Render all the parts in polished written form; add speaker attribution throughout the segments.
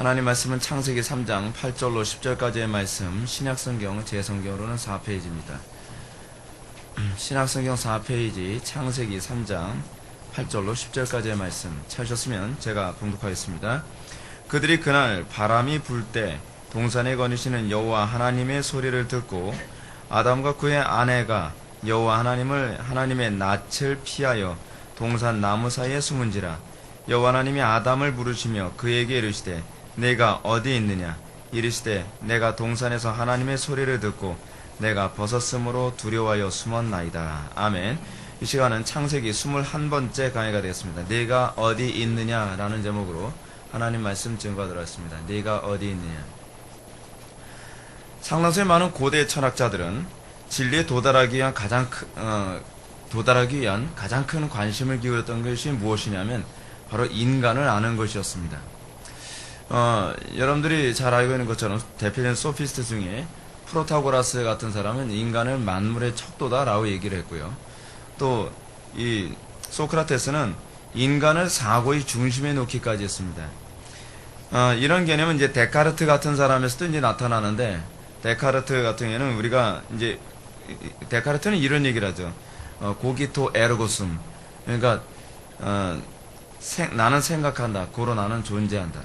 Speaker 1: 하나님 말씀은 창세기 3장 8절로 10절까지의 말씀, 신약성경 제 성경으로는 4페이지입니다. 신약성경 4페이지 창세기 3장 8절로 10절까지의 말씀 찾으셨으면 제가 봉독하겠습니다. 그들이 그날 바람이 불 때 동산에 거니시는 여호와 하나님의 소리를 듣고 아담과 그의 아내가 여호와 하나님의 낯을 피하여 동산 나무 사이에 숨은지라. 여호와 하나님이 아담을 부르시며 그에게 이르시되 내가 어디 있느냐. 이르시되 내가 동산에서 하나님의 소리를 듣고 내가 벗었으므로 두려워하여 숨었나이다. 아멘. 이 시간은 창세기 21번째 강의가 되겠습니다. 내가 어디 있느냐라는 제목으로 하나님 말씀 증거하도록 하겠습니다. 내가 어디 있느냐. 상당수의 많은 고대 철학자들은 진리에 도달하기 위한 가장 큰 관심을 기울였던 것이 무엇이냐면 바로 인간을 아는 것이었습니다. 여러분들이 잘 알고 있는 것처럼 대표적인 소피스트 중에 프로타고라스 같은 사람은 인간을 만물의 척도다라고 얘기를 했고요. 또 이 소크라테스는 인간을 사고의 중심에 놓기까지 했습니다. 이런 개념은 이제 데카르트 같은 사람에서도 이제 나타나는데, 데카르트 같은 경우에는 우리가 이제 데카르트는 이런 얘기를 하죠. 고기토 에르고숨. 그러니까 나는 생각한다. 고로 나는 존재한다.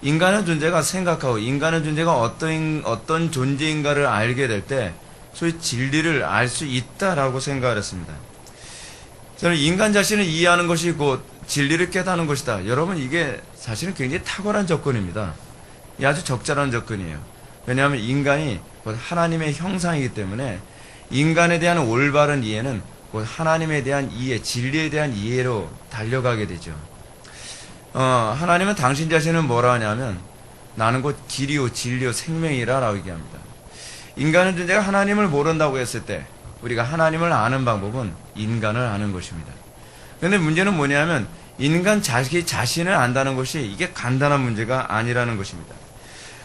Speaker 1: 인간의 존재가 생각하고 인간의 존재가 어떤 존재인가를 알게 될 때 소위 진리를 알 수 있다라고 생각을 했습니다. 저는 인간 자신을 이해하는 것이 곧 진리를 깨닫는 것이다. 여러분, 이게 사실은 굉장히 탁월한 접근입니다. 이 아주 적절한 접근이에요. 왜냐하면 인간이 곧 하나님의 형상이기 때문에 인간에 대한 올바른 이해는 곧 하나님에 대한 이해, 진리에 대한 이해로 달려가게 되죠. 하나님은 당신 자신을 뭐라 하냐면 나는 곧 길이요 진리요 생명이라 라고 얘기합니다. 인간의 존재가 하나님을 모른다고 했을 때 우리가 하나님을 아는 방법은 인간을 아는 것입니다. 그런데 문제는 뭐냐면 인간 자신을 안다는 것이 이게 간단한 문제가 아니라는 것입니다.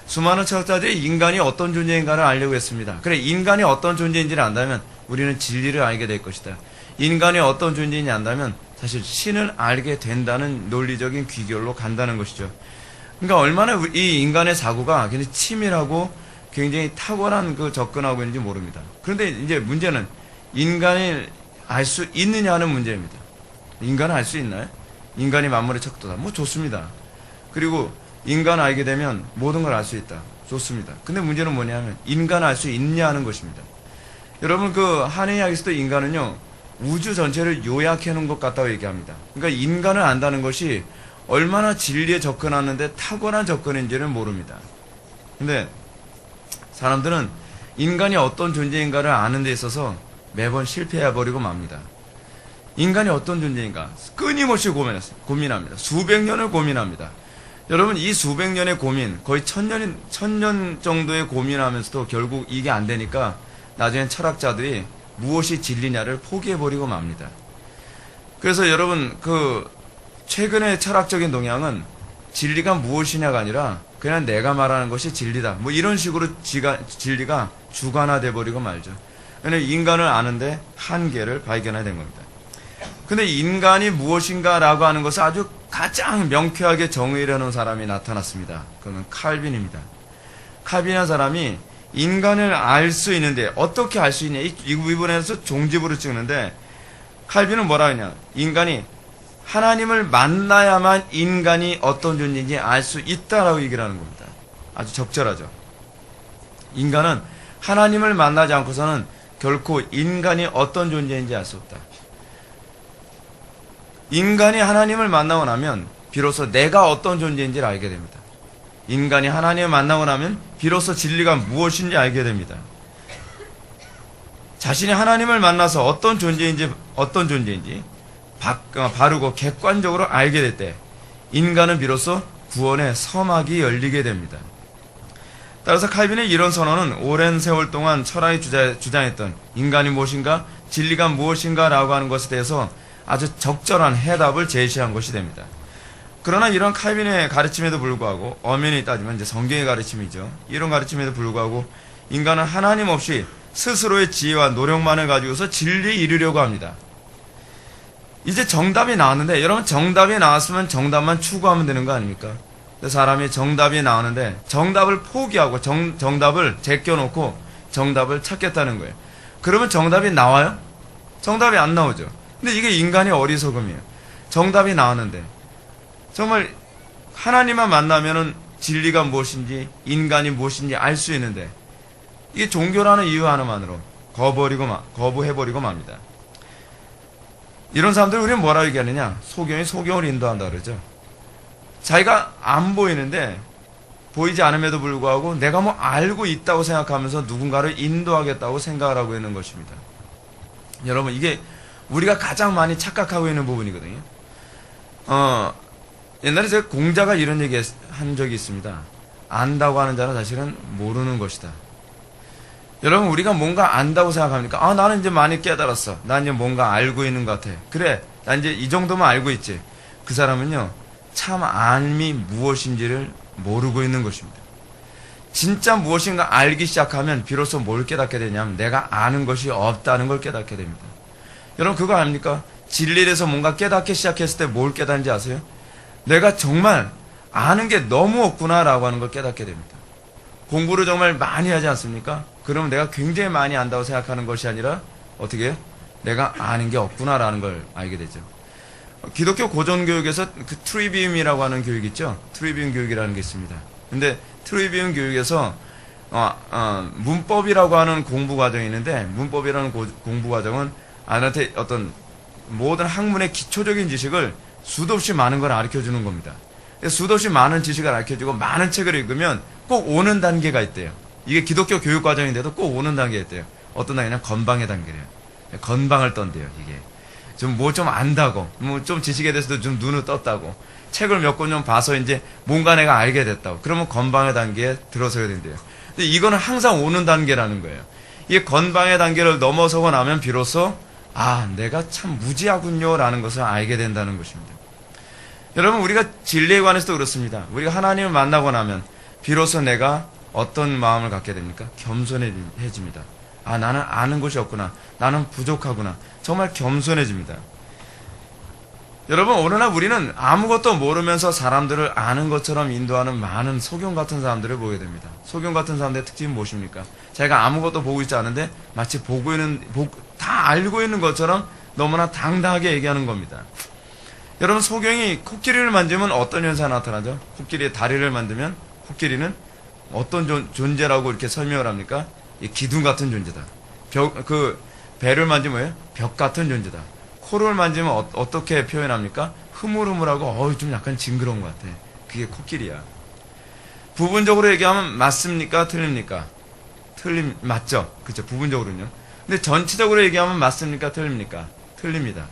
Speaker 1: 수많은 철학자들이 인간이 어떤 존재인가를 알려고 했습니다. 그래, 인간이 어떤 존재인지를 안다면 우리는 진리를 알게 될 것이다. 인간이 어떤 존재인지 안다면 사실 신을 알게 된다는 논리적인 귀결로 간다는 것이죠. 그러니까 얼마나 이 인간의 사고가 굉장히 치밀하고 굉장히 탁월한 접근하고 있는지 모릅니다. 그런데 이제 문제는 인간을 알 수 있느냐 하는 문제입니다. 인간을 알 수 있나요? 인간이 만물의 척도다. 뭐 좋습니다. 그리고 인간을 알게 되면 모든 걸 알 수 있다. 좋습니다. 근데 문제는 뭐냐면 인간을 알 수 있냐 하는 것입니다. 여러분, 한의학에서도 인간은요 우주 전체를 요약해 놓은 것 같다고 얘기합니다. 그러니까 인간을 안다는 것이 얼마나 진리에 접근하는데 탁월한 접근인지를 모릅니다. 근데 사람들은 인간이 어떤 존재인가를 아는 데 있어서 매번 실패해버리고 맙니다. 인간이 어떤 존재인가 끊임없이 고민합니다. 수백 년을 고민합니다. 여러분, 이 수백 년의 고민, 거의 천년 정도의 고민하면서도 결국 이게 안 되니까 나중엔 철학자들이 무엇이 진리냐를 포기해버리고 맙니다. 그래서 여러분, 최근의 철학적인 동향은 진리가 무엇이냐가 아니라 그냥 내가 말하는 것이 진리다. 뭐 이런 식으로 진리가 주관화돼 버리고 말죠. 왜냐하면 인간을 아는데 한계를 발견하게 된 겁니다. 근데 인간이 무엇인가라고 하는 것을 아주 가장 명쾌하게 정의를 해놓은 사람이 나타났습니다. 그는 칼빈입니다. 칼빈이라는 사람이 인간을 알 수 있는데 어떻게 알 수 있냐, 이 부분에서 종집으로 찍는데 칼빈은 뭐라 하냐, 인간이 하나님을 만나야만 인간이 어떤 존재인지 알 수 있다라고 얘기를 하는 겁니다. 아주 적절하죠. 인간은 하나님을 만나지 않고서는 결코 인간이 어떤 존재인지 알 수 없다. 인간이 하나님을 만나고 나면 비로소 내가 어떤 존재인지를 알게 됩니다. 인간이 하나님을 만나고 나면 비로소 진리가 무엇인지 알게 됩니다. 자신이 하나님을 만나서 어떤 존재인지 바르고 객관적으로 알게 될 때 인간은 비로소 구원의 서막이 열리게 됩니다. 따라서 칼빈의 이런 선언은 오랜 세월 동안 철학이 주장했던 인간이 무엇인가, 진리가 무엇인가 라고 하는 것에 대해서 아주 적절한 해답을 제시한 것이 됩니다. 그러나 이런 칼빈의 가르침에도 불구하고, 엄연히 따지면 이제 성경의 가르침이죠. 이런 가르침에도 불구하고 인간은 하나님 없이 스스로의 지혜와 노력만을 가지고서 진리에 이르려고 합니다. 이제 정답이 나왔는데, 여러분, 정답이 나왔으면 정답만 추구하면 되는 거 아닙니까? 근데 사람이 정답이 나오는데 정답을 포기하고 정답을 제껴놓고 정답을 찾겠다는 거예요. 그러면 정답이 나와요? 정답이 안 나오죠. 근데 이게 인간의 어리석음이에요. 정답이 나왔는데 정말 하나님만 만나면은 진리가 무엇인지 인간이 무엇인지 알 수 있는데 이게 종교라는 이유 하나만으로 거부해버리고 맙니다. 이런 사람들 우리는 뭐라고 얘기하느냐? 소경이 소경을 인도한다 그러죠. 자기가 안 보이는데 보이지 않음에도 불구하고 내가 뭐 알고 있다고 생각하면서 누군가를 인도하겠다고 생각을 하고 있는 것입니다. 여러분 이게 우리가 가장 많이 착각하고 있는 부분이거든요. 옛날에 제가 공자가 이런 얘기 한 적이 있습니다. 안다고 하는 자는 사실은 모르는 것이다. 여러분 우리가 뭔가 안다고 생각합니까? 아 나는 이제 많이 깨달았어. 난 이제 뭔가 알고 있는 것 같아. 그래 난 이제 이 정도만 알고 있지. 그 사람은요 참 안이 무엇인지를 모르고 있는 것입니다. 진짜 무엇인가 알기 시작하면 비로소 뭘 깨닫게 되냐면 내가 아는 것이 없다는 걸 깨닫게 됩니다. 여러분 그거 압니까? 진리에서 뭔가 깨닫기 시작했을 때 뭘 깨닫는지 아세요? 내가 정말 아는 게 너무 없구나라고 하는 걸 깨닫게 됩니다. 공부를 정말 많이 하지 않습니까? 그러면 내가 굉장히 많이 안다고 생각하는 것이 아니라 어떻게 해요? 내가 아는 게 없구나라는 걸 알게 되죠. 기독교 고전교육에서 그 트리비움이라고 하는 교육 있죠? 트리비움 교육이라는 게 있습니다. 근데 트리비움 교육에서 문법이라고 하는 공부 과정이 있는데 문법이라는 공부 과정은 아이한테 어떤 모든 학문의 기초적인 지식을 수도 없이 많은 걸 가르쳐주는 겁니다. 수도 없이 많은 지식을 가르쳐주고 많은 책을 읽으면 꼭 오는 단계가 있대요. 이게 기독교 교육 과정인데도 꼭 오는 단계가 있대요. 어떤 단계냐? 건방의 단계래요. 건방을 떤대요. 이게 좀 뭐 좀 안다고 뭐 좀 지식에 대해서도 좀 눈을 떴다고 책을 몇 권 좀 봐서 이제 뭔가 내가 알게 됐다고 그러면 건방의 단계에 들어서야 된대요. 근데 이거는 항상 오는 단계라는 거예요. 이게 건방의 단계를 넘어서고 나면 비로소 아 내가 참 무지하군요 라는 것을 알게 된다는 것입니다. 여러분 우리가 진리에 관해서도 그렇습니다. 우리가 하나님을 만나고 나면 비로소 내가 어떤 마음을 갖게 됩니까? 겸손해집니다. 아 나는 아는 것이 없구나. 나는 부족하구나. 정말 겸손해집니다. 여러분 어느 날 우리는 아무것도 모르면서 사람들을 아는 것처럼 인도하는 많은 소경 같은 사람들을 보게 됩니다. 소경 같은 사람들의 특징은 무엇입니까? 자기가 아무것도 보고 있지 않은데 마치 다 알고 있는 것처럼 너무나 당당하게 얘기하는 겁니다. 여러분 소경이 코끼리를 만지면 어떤 현상이 나타나죠? 코끼리의 다리를 만지면 코끼리는 어떤 존재라고 이렇게 설명을 합니까? 이 기둥 같은 존재다. 배를 만지면 뭐예요? 벽 같은 존재다. 코를 만지면 어떻게 표현합니까? 흐물흐물하고 좀 약간 징그러운 것 같아. 그게 코끼리야. 부분적으로 얘기하면 맞습니까? 틀립니까? 맞죠? 그렇죠. 부분적으로는요. 근데 전체적으로 얘기하면 맞습니까? 틀립니까? 틀립니다.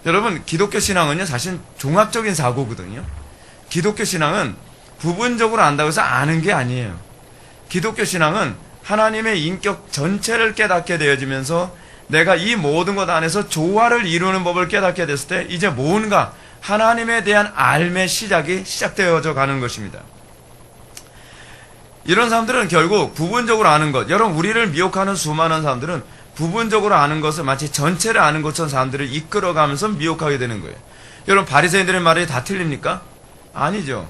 Speaker 1: 여러분 기독교 신앙은요 사실 종합적인 사고거든요. 기독교 신앙은 부분적으로 안다고 해서 아는 게 아니에요. 기독교 신앙은 하나님의 인격 전체를 깨닫게 되어지면서 내가 이 모든 것 안에서 조화를 이루는 법을 깨닫게 됐을 때 이제 뭔가 하나님에 대한 알의 시작이 시작되어져 가는 것입니다. 이런 사람들은 결국 부분적으로 아는 것, 여러분 우리를 미혹하는 수많은 사람들은 부분적으로 아는 것을 마치 전체를 아는 것처럼 사람들을 이끌어가면서 미혹하게 되는 거예요. 여러분 바리새인들의 말이 다 틀립니까? 아니죠.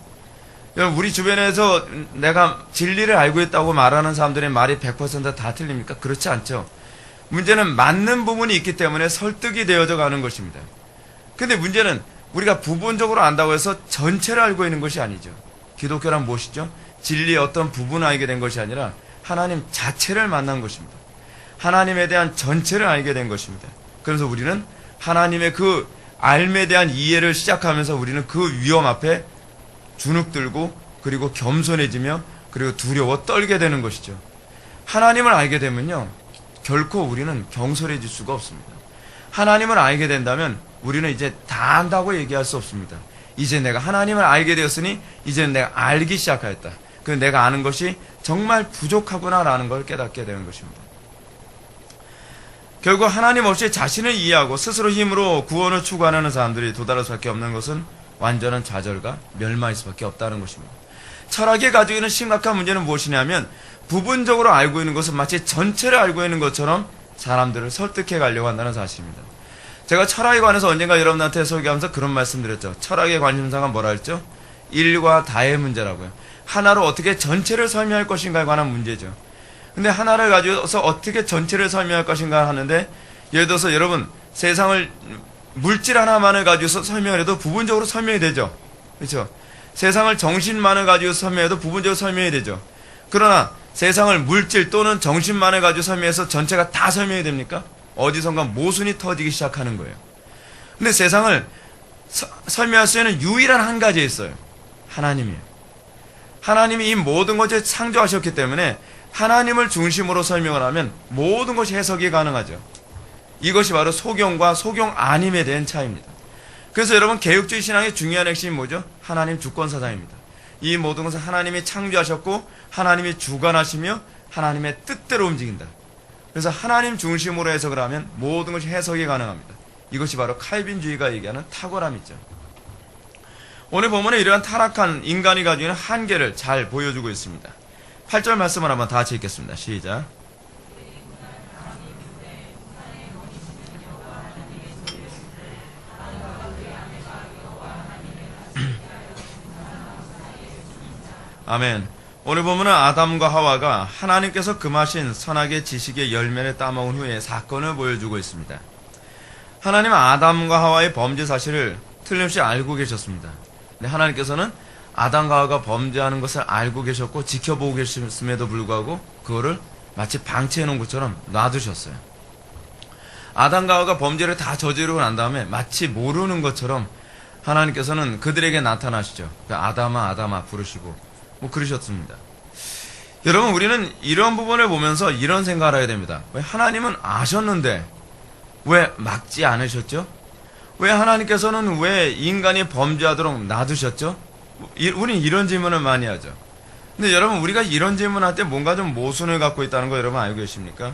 Speaker 1: 여러분 우리 주변에서 내가 진리를 알고 있다고 말하는 사람들의 말이 100% 다 틀립니까? 그렇지 않죠. 문제는 맞는 부분이 있기 때문에 설득이 되어져 가는 것입니다. 근데 문제는 우리가 부분적으로 안다고 해서 전체를 알고 있는 것이 아니죠. 기독교란 무엇이죠? 진리의 어떤 부분을 알게 된 것이 아니라 하나님 자체를 만난 것입니다. 하나님에 대한 전체를 알게 된 것입니다. 그래서 우리는 하나님의 그 알에 대한 이해를 시작하면서 우리는 그 위험 앞에 주눅들고 그리고 겸손해지며 그리고 두려워 떨게 되는 것이죠. 하나님을 알게 되면요 결코 우리는 경솔해질 수가 없습니다. 하나님을 알게 된다면 우리는 이제 다 안다고 얘기할 수 없습니다. 이제 내가 하나님을 알게 되었으니 이제는 내가 알기 시작하였다. 그 내가 아는 것이 정말 부족하구나라는 걸 깨닫게 되는 것입니다. 결국 하나님 없이 자신을 이해하고 스스로 힘으로 구원을 추구하는 사람들이 도달할 수밖에 없는 것은 완전한 좌절과 멸망일 수밖에 없다는 것입니다. 철학이 가지고 있는 심각한 문제는 무엇이냐면 부분적으로 알고 있는 것은 마치 전체를 알고 있는 것처럼 사람들을 설득해 가려고 한다는 사실입니다. 제가 철학에 관해서 언젠가 여러분한테 소개하면서 그런 말씀드렸죠. 철학의 관심사가 뭐라 했죠? 일과 다의 문제라고요. 하나로 어떻게 전체를 설명할 것인가에 관한 문제죠. 근데 하나를 가지고서 어떻게 전체를 설명할 것인가 하는데, 예를 들어서 여러분, 세상을 물질 하나만을 가지고서 설명을 해도 부분적으로 설명이 되죠. 그렇죠? 세상을 정신만을 가지고 설명해도 부분적으로 설명이 되죠. 그러나 세상을 물질 또는 정신만을 가지고 설명해서 전체가 다 설명이 됩니까? 어디선가 모순이 터지기 시작하는 거예요. 근데 세상을 설명할 수 있는 유일한 한 가지 있어요. 하나님이에요. 하나님이 이 모든 것을 창조하셨기 때문에 하나님을 중심으로 설명을 하면 모든 것이 해석이 가능하죠. 이것이 바로 소경과 소경 아님에 대한 차이입니다. 그래서 여러분, 개혁주의 신앙의 중요한 핵심이 뭐죠? 하나님 주권사상입니다. 이 모든 것을 하나님이 창조하셨고 하나님이 주관하시며 하나님의 뜻대로 움직인다. 그래서 하나님 중심으로 해석을 하면 모든 것이 해석이 가능합니다. 이것이 바로 칼빈주의가 얘기하는 탁월함이죠. 오늘 본문에 이러한 타락한 인간이 가지고 있는 한계를 잘 보여주고 있습니다. 8절 말씀을 한번 다 같이 읽겠습니다. 시작. 아멘. 오늘 보면은 아담과 하와가 하나님께서 금하신 선악의 지식의 열매를 따먹은 후에 사건을 보여주고 있습니다. 하나님은 아담과 하와의 범죄 사실을 틀림없이 알고 계셨습니다. 근데 하나님께서는 아담과 하와가 범죄하는 것을 알고 계셨고 지켜보고 계셨음에도 불구하고 그거를 마치 방치해 놓은 것처럼 놔두셨어요. 아담과 하와가 범죄를 다 저지르고 난 다음에 마치 모르는 것처럼 하나님께서는 그들에게 나타나시죠. 아담아 아담아 부르시고 그러셨습니다. 여러분, 우리는 이런 부분을 보면서 이런 생각을 하게 됩니다. 왜 하나님은 아셨는데 왜 막지 않으셨죠? 왜 하나님께서는 왜 인간이 범죄하도록 놔두셨죠? 우리는 이런 질문을 많이 하죠. 근데 여러분, 우리가 이런 질문할 때 뭔가 좀 모순을 갖고 있다는 거 여러분 알고 계십니까?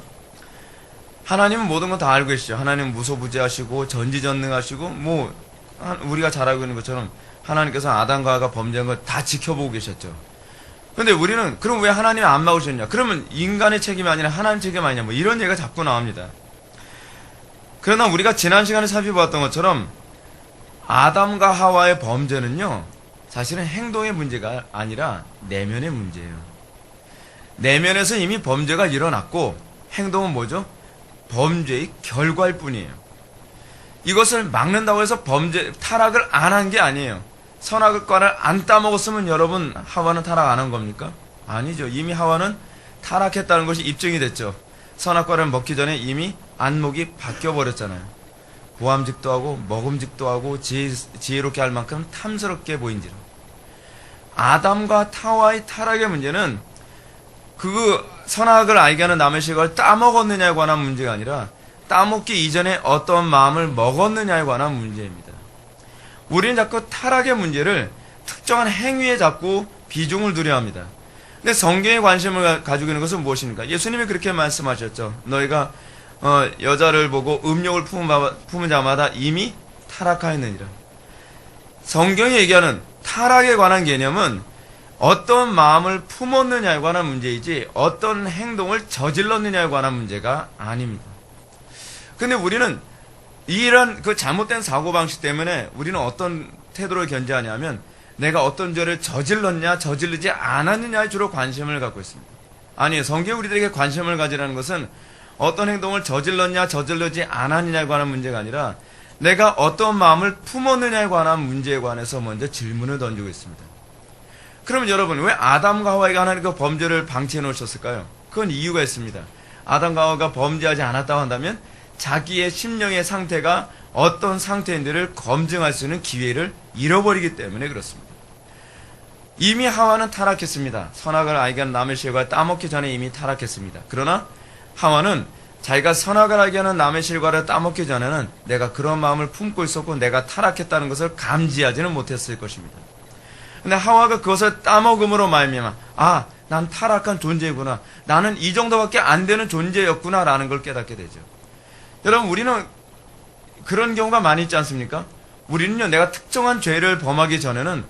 Speaker 1: 하나님은 모든 거 다 알고 계시죠. 하나님은 무소부지하시고 전지전능하시고 우리가 잘 알고 있는 것처럼 하나님께서 아담과 하와가 범죄한 걸 다 지켜보고 계셨죠. 근데 우리는 그럼 왜 하나님이 안 막으셨냐? 그러면 인간의 책임이 아니라 하나님 책임 아니냐? 이런 얘기가 자꾸 나옵니다. 그러나 우리가 지난 시간에 살펴보았던 것처럼 아담과 하와의 범죄는요, 사실은 행동의 문제가 아니라 내면의 문제예요. 내면에서 이미 범죄가 일어났고 행동은 뭐죠? 범죄의 결과일 뿐이에요. 이것을 막는다고 해서 타락을 안 한 게 아니에요. 선악과를 안 따먹었으면 여러분, 하와는 타락 안 한 겁니까? 아니죠. 이미 하와는 타락했다는 것이 입증이 됐죠. 선악과를 먹기 전에 이미 안목이 바뀌어버렸잖아요. 보암직도 하고 먹음직도 하고 지혜롭게 할 만큼 탐스럽게 보인지라. 아담과 하와의 타락의 문제는 그 선악을 알게 하는 남의 실과를 따먹었느냐에 관한 문제가 아니라 따먹기 이전에 어떤 마음을 먹었느냐에 관한 문제입니다. 우리는 자꾸 타락의 문제를 특정한 행위에 자꾸 비중을 두려 합니다. 근데 성경에 관심을 가지고 있는 것은 무엇입니까? 예수님이 그렇게 말씀하셨죠. 너희가 여자를 보고 음욕을 품은 자마다 이미 타락하였느니라. 성경이 얘기하는 타락에 관한 개념은 어떤 마음을 품었느냐에 관한 문제이지 어떤 행동을 저질렀느냐에 관한 문제가 아닙니다. 근데 우리는 이런 그 잘못된 사고방식 때문에 우리는 어떤 태도를 견지하냐면 내가 어떤 죄를 저질렀냐 저질르지 않았느냐에 주로 관심을 갖고 있습니다. 아니에요. 성경이 우리들에게 관심을 가지라는 것은 어떤 행동을 저질렀냐 저질르지 않았느냐에 관한 문제가 아니라 내가 어떤 마음을 품었느냐에 관한 문제에 관해서 먼저 질문을 던지고 있습니다. 그러면 여러분, 왜 아담과 하와가 하나님께 범죄를 방치해 놓으셨을까요? 그건 이유가 있습니다. 아담과 하와가 범죄하지 않았다고 한다면 자기의 심령의 상태가 어떤 상태인지를 검증할 수 있는 기회를 잃어버리기 때문에 그렇습니다. 이미 하와는 타락했습니다. 선악을 알게 하는 남의 실과를 따먹기 전에 이미 타락했습니다. 그러나 하와는 자기가 선악을 알게 하는 남의 실과를 따먹기 전에는 내가 그런 마음을 품고 있었고 내가 타락했다는 것을 감지하지는 못했을 것입니다. 근데 하와가 그것을 따먹음으로 말미암아 난 타락한 존재구나. 나는 이 정도밖에 안 되는 존재였구나 라는 걸 깨닫게 되죠. 여러분, 우리는 그런 경우가 많이 있지 않습니까? 우리는요, 내가 특정한 죄를 범하기 전에는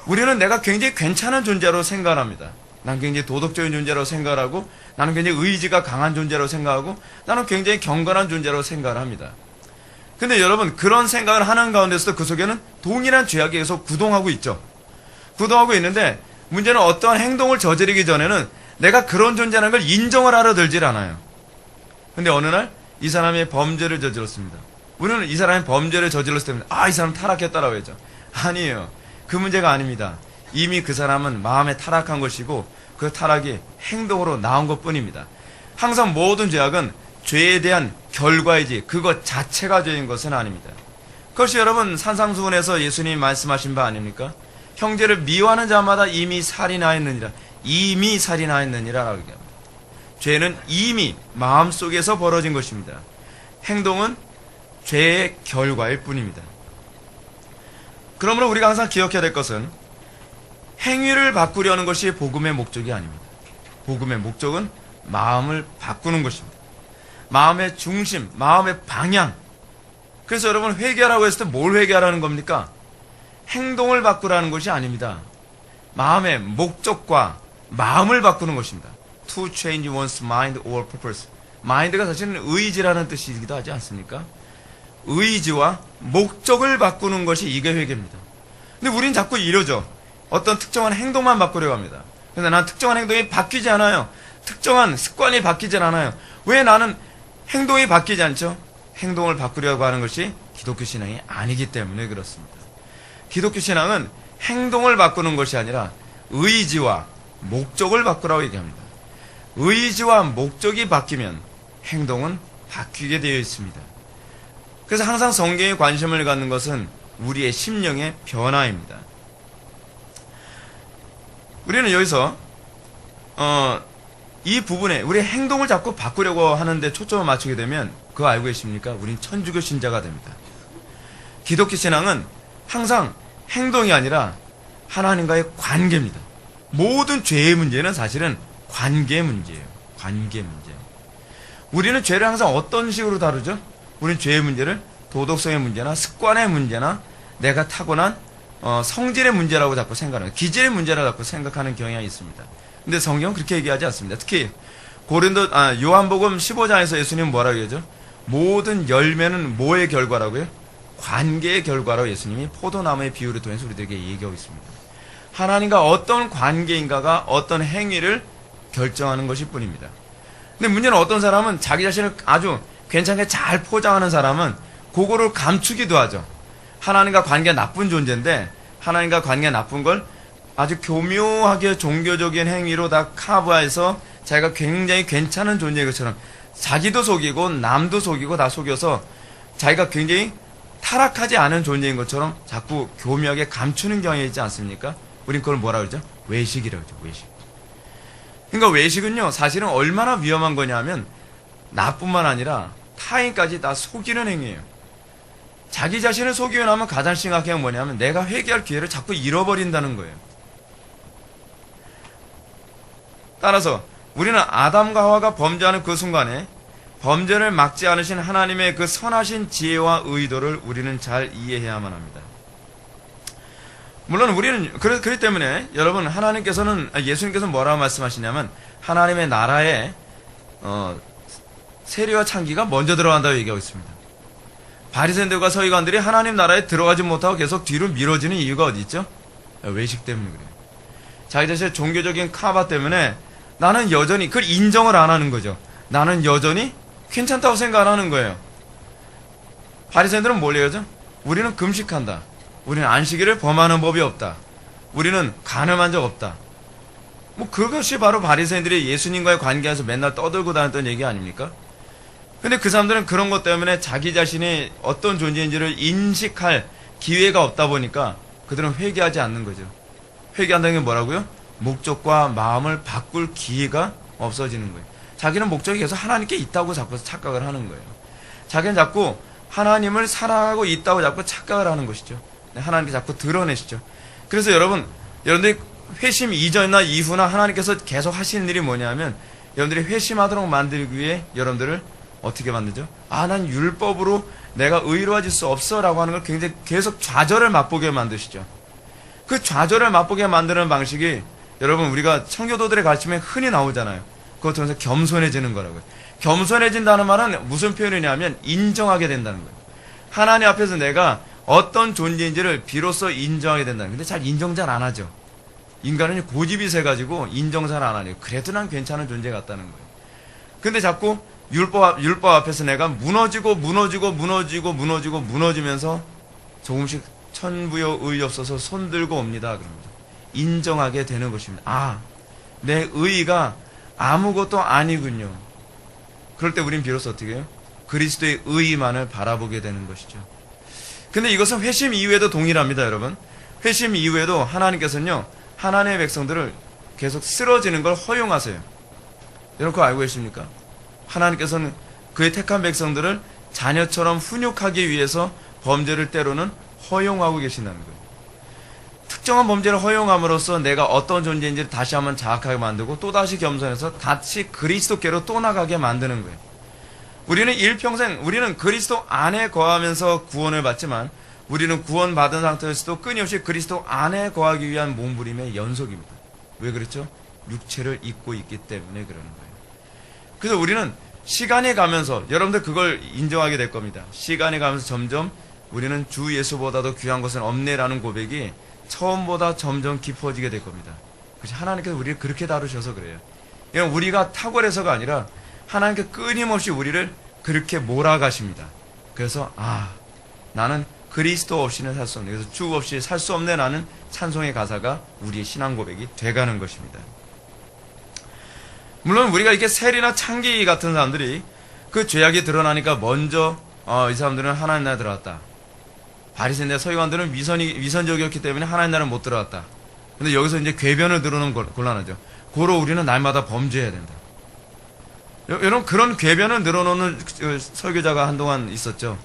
Speaker 1: 우리는 내가 굉장히 괜찮은 존재로 생각을 합니다. 난 굉장히 도덕적인 존재로 생각을 하고 나는 굉장히 의지가 강한 존재로 생각하고 나는 굉장히 경건한 존재로 생각을 합니다. 근데 여러분, 그런 생각을 하는 가운데서도 그 속에는 동일한 죄악이 계속 구동하고 있죠. 구동하고 있는데 문제는 어떠한 행동을 저지르기 전에는 내가 그런 존재라는 걸 인정을 하려 들질 않아요. 근데 어느 날 이 사람이 범죄를 저질렀습니다. 우리는 이 사람이 범죄를 저질렀을 때는 이 사람 타락했다라고 했죠. 아니에요. 그 문제가 아닙니다. 이미 그 사람은 마음에 타락한 것이고 그 타락이 행동으로 나온 것뿐입니다. 항상 모든 죄악은 죄에 대한 결과이지 그것 자체가 죄인 것은 아닙니다. 그것이 여러분 산상수훈에서 예수님이 말씀하신 바 아닙니까? 형제를 미워하는 자마다 이미 살인하였느니라. 이미 살인하였느니라라고 얘기합니다. 죄는 이미 마음속에서 벌어진 것입니다. 행동은 죄의 결과일 뿐입니다. 그러므로 우리가 항상 기억해야 될 것은 행위를 바꾸려는 것이 복음의 목적이 아닙니다. 복음의 목적은 마음을 바꾸는 것입니다. 마음의 중심, 마음의 방향. 그래서 여러분 회개하라고 했을 때 뭘 회개하라는 겁니까? 행동을 바꾸라는 것이 아닙니다. 마음의 목적과 마음을 바꾸는 것입니다. To change one's mind or purpose. 마인드가 사실은 의지라는 뜻이기도 하지 않습니까? 의지와 목적을 바꾸는 것이 이게 회개입니다. 근데 우린 자꾸 이러죠. 어떤 특정한 행동만 바꾸려고 합니다. 근데 난 특정한 행동이 바뀌지 않아요. 특정한 습관이 바뀌지 않아요. 왜 나는 행동이 바뀌지 않죠? 행동을 바꾸려고 하는 것이 기독교 신앙이 아니기 때문에 그렇습니다. 기독교 신앙은 행동을 바꾸는 것이 아니라 의지와 목적을 바꾸라고 얘기합니다. 의지와 목적이 바뀌면 행동은 바뀌게 되어 있습니다. 그래서 항상 성경에 관심을 갖는 것은 우리의 심령의 변화입니다. 우리는 여기서 이 부분에 우리의 행동을 자꾸 바꾸려고 하는데 초점을 맞추게 되면 그거 알고 계십니까? 우린 천주교 신자가 됩니다. 기독교 신앙은 항상 행동이 아니라 하나님과의 관계입니다. 모든 죄의 문제는 사실은 관계 문제예요. 관계 문제. 우리는 죄를 항상 어떤 식으로 다루죠? 우리는 죄의 문제를 도덕성의 문제나 습관의 문제나 내가 타고난 성질의 문제라고 자꾸 생각하는, 기질의 문제라고 자꾸 생각하는 경향이 있습니다. 근데 성경은 그렇게 얘기하지 않습니다. 특히 요한복음 15장에서 예수님은 뭐라고 얘기하죠? 모든 열매는 뭐의 결과라고요? 관계의 결과라고 예수님이 포도나무의 비유를 통해서 우리들에게 얘기하고 있습니다. 하나님과 어떤 관계인가가 어떤 행위를 결정하는 것일 뿐입니다. 근데 문제는 어떤 사람은 자기 자신을 아주 괜찮게 잘 포장하는 사람은 그거를 감추기도 하죠. 하나님과 관계가 나쁜 존재인데 하나님과 관계가 나쁜 걸 아주 교묘하게 종교적인 행위로 다 커버해서 자기가 굉장히 괜찮은 존재인 것처럼 자기도 속이고 남도 속이고 다 속여서 자기가 굉장히 타락하지 않은 존재인 것처럼 자꾸 교묘하게 감추는 경향이 있지 않습니까? 우린 그걸 뭐라 그러죠? 외식이라고 그러죠. 외식. 그러니까 외식은요 사실은 얼마나 위험한 거냐면 나뿐만 아니라 타인까지 다 속이는 행위예요. 자기 자신을 속이고 나면 가장 심각한 게 뭐냐면 내가 회개할 기회를 자꾸 잃어버린다는 거예요. 따라서 우리는 아담과 하와가 범죄하는 그 순간에 범죄를 막지 않으신 하나님의 그 선하신 지혜와 의도를 우리는 잘 이해해야만 합니다. 물론 우리는 그렇기 때문에 여러분 예수님께서는 뭐라고 말씀하시냐면 하나님의 나라에 세리와 창기가 먼저 들어간다고 얘기하고 있습니다. 바리새인들과 서기관들이 하나님 나라에 들어가지 못하고 계속 뒤로 미뤄지는 이유가 어디 있죠? 외식 때문에 그래요. 자기 자신의 종교적인 카바 때문에 나는 여전히 그걸 인정을 안 하는 거죠. 나는 여전히 괜찮다고 생각 안 하는 거예요. 바리새인들은 뭘 얘기하죠? 우리는 금식한다. 우리는 안식일을 범하는 법이 없다. 우리는 간음한 적 없다. 뭐 그것이 바로 바리새인들이 예수님과의 관계에서 맨날 떠들고 다녔던 얘기 아닙니까? 근데 그 사람들은 그런 것 때문에 자기 자신이 어떤 존재인지를 인식할 기회가 없다 보니까 그들은 회개하지 않는 거죠. 회개한다는 게 뭐라고요? 목적과 마음을 바꿀 기회가 없어지는 거예요. 자기는 목적이 계속 하나님께 있다고 자꾸 착각을 하는 거예요. 자기는 자꾸 하나님을 사랑하고 있다고 자꾸 착각을 하는 것이죠. 하나님께 자꾸 드러내시죠. 그래서 여러분들이 회심 이전이나 이후나 하나님께서 계속 하시는 일이 뭐냐면 여러분들이 회심하도록 만들기 위해 여러분들을 어떻게 만들죠? 난 율법으로 내가 의로워질 수 없어 라고 하는 걸 굉장히 계속 좌절을 맛보게 만드시죠. 그 좌절을 맛보게 만드는 방식이 여러분 우리가 청교도들의 가르침에 흔히 나오잖아요. 그것 통해서 겸손해지는 거라고요. 겸손해진다는 말은 무슨 표현이냐면 인정하게 된다는 거예요. 하나님 앞에서 내가 어떤 존재인지를 비로소 인정하게 된다는 거예요. 근데 잘 인정 잘 안 하죠. 인간은 고집이 세가지고 인정잘 안 하네요. 그래도 난 괜찮은 존재 같다는 거예요. 근데 자꾸 율법 앞에서 내가 무너지면서 조금씩 천부여 의없어서 손들고 옵니다. 그럽니다. 인정하게 되는 것입니다. 아, 내 의의가 아무것도 아니군요. 그럴 때 우린 비로소 어떻게 해요? 그리스도의 의의만을 바라보게 되는 것이죠. 근데 이것은 회심 이후에도 동일합니다, 여러분. 회심 이후에도 하나님께서는요, 하나님의 백성들을 계속 쓰러지는 걸 허용하세요. 여러분 그거 알고 계십니까? 하나님께서는 그의 택한 백성들을 자녀처럼 훈육하기 위해서 범죄를 때로는 허용하고 계신다는 거예요. 특정한 범죄를 허용함으로써 내가 어떤 존재인지를 다시 한번 자학하게 만들고 또다시 겸손해서 다시 그리스도께로 또 나가게 만드는 거예요. 우리는 일평생 우리는 그리스도 안에 거하면서 구원을 받지만 우리는 구원받은 상태에서도 끊임없이 그리스도 안에 거하기 위한 몸부림의 연속입니다. 왜 그렇죠? 육체를 입고 있기 때문에 그러는 거예요. 그래서 우리는 시간이 가면서 여러분들 그걸 인정하게 될 겁니다. 시간이 가면서 점점 우리는 주 예수보다도 귀한 것은 없네라는 고백이 처음보다 점점 깊어지게 될 겁니다. 그래서 하나님께서 우리를 그렇게 다루셔서 그래요. 이건 우리가 탁월해서가 아니라 하나님께서 끊임없이 우리를 그렇게 몰아가십니다. 그래서 나는 그리스도 없이는 살 수 없네. 그래서 주 없이 살 수 없네 라는 찬송의 가사가 우리의 신앙 고백이 돼가는 것입니다. 물론 우리가 이렇게 세리나 창기 같은 사람들이 그 죄악이 드러나니까 먼저 이 사람들은 하나님 나라에 들어갔다. 바리새인과 서기관들은 위선적이었기 때문에 하나님 나라에 못 들어갔다. 근데 여기서 이제 궤변을 들어놓으면 곤란하죠. 고로 우리는 날마다 범죄해야 된다. 여러분 그런 궤변을 늘어놓는 설교자가 한동안 있었죠.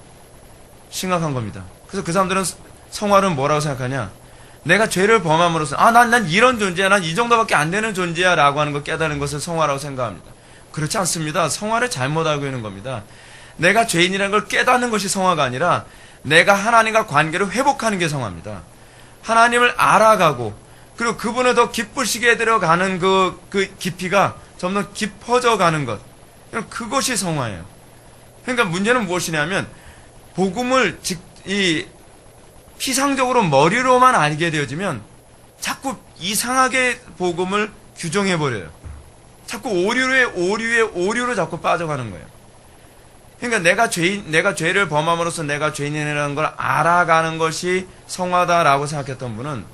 Speaker 1: 심각한 겁니다. 그래서 그 사람들은 성화는 뭐라고 생각하냐? 내가 죄를 범함으로써 난 이런 존재야, 난 이 정도밖에 안 되는 존재야 라고 하는 걸 깨달은 것을 성화라고 생각합니다. 그렇지 않습니다. 성화를 잘못 알고 있는 겁니다. 내가 죄인이라는 걸 깨닫는 것이 성화가 아니라 내가 하나님과 관계를 회복하는 게 성화입니다. 하나님을 알아가고 그리고 그분을 더 기쁘시게 들어가는 그 깊이가 점점 깊어져 가는 것, 그것이 성화예요. 그러니까 문제는 무엇이냐면 복음을 피상적으로 머리로만 알게 되어지면 자꾸 이상하게 복음을 규정해버려요. 자꾸 오류로 자꾸 빠져가는 거예요. 그러니까 내가 죄를 범함으로써 내가 죄인이라는 걸 알아가는 것이 성화다라고 생각했던 분은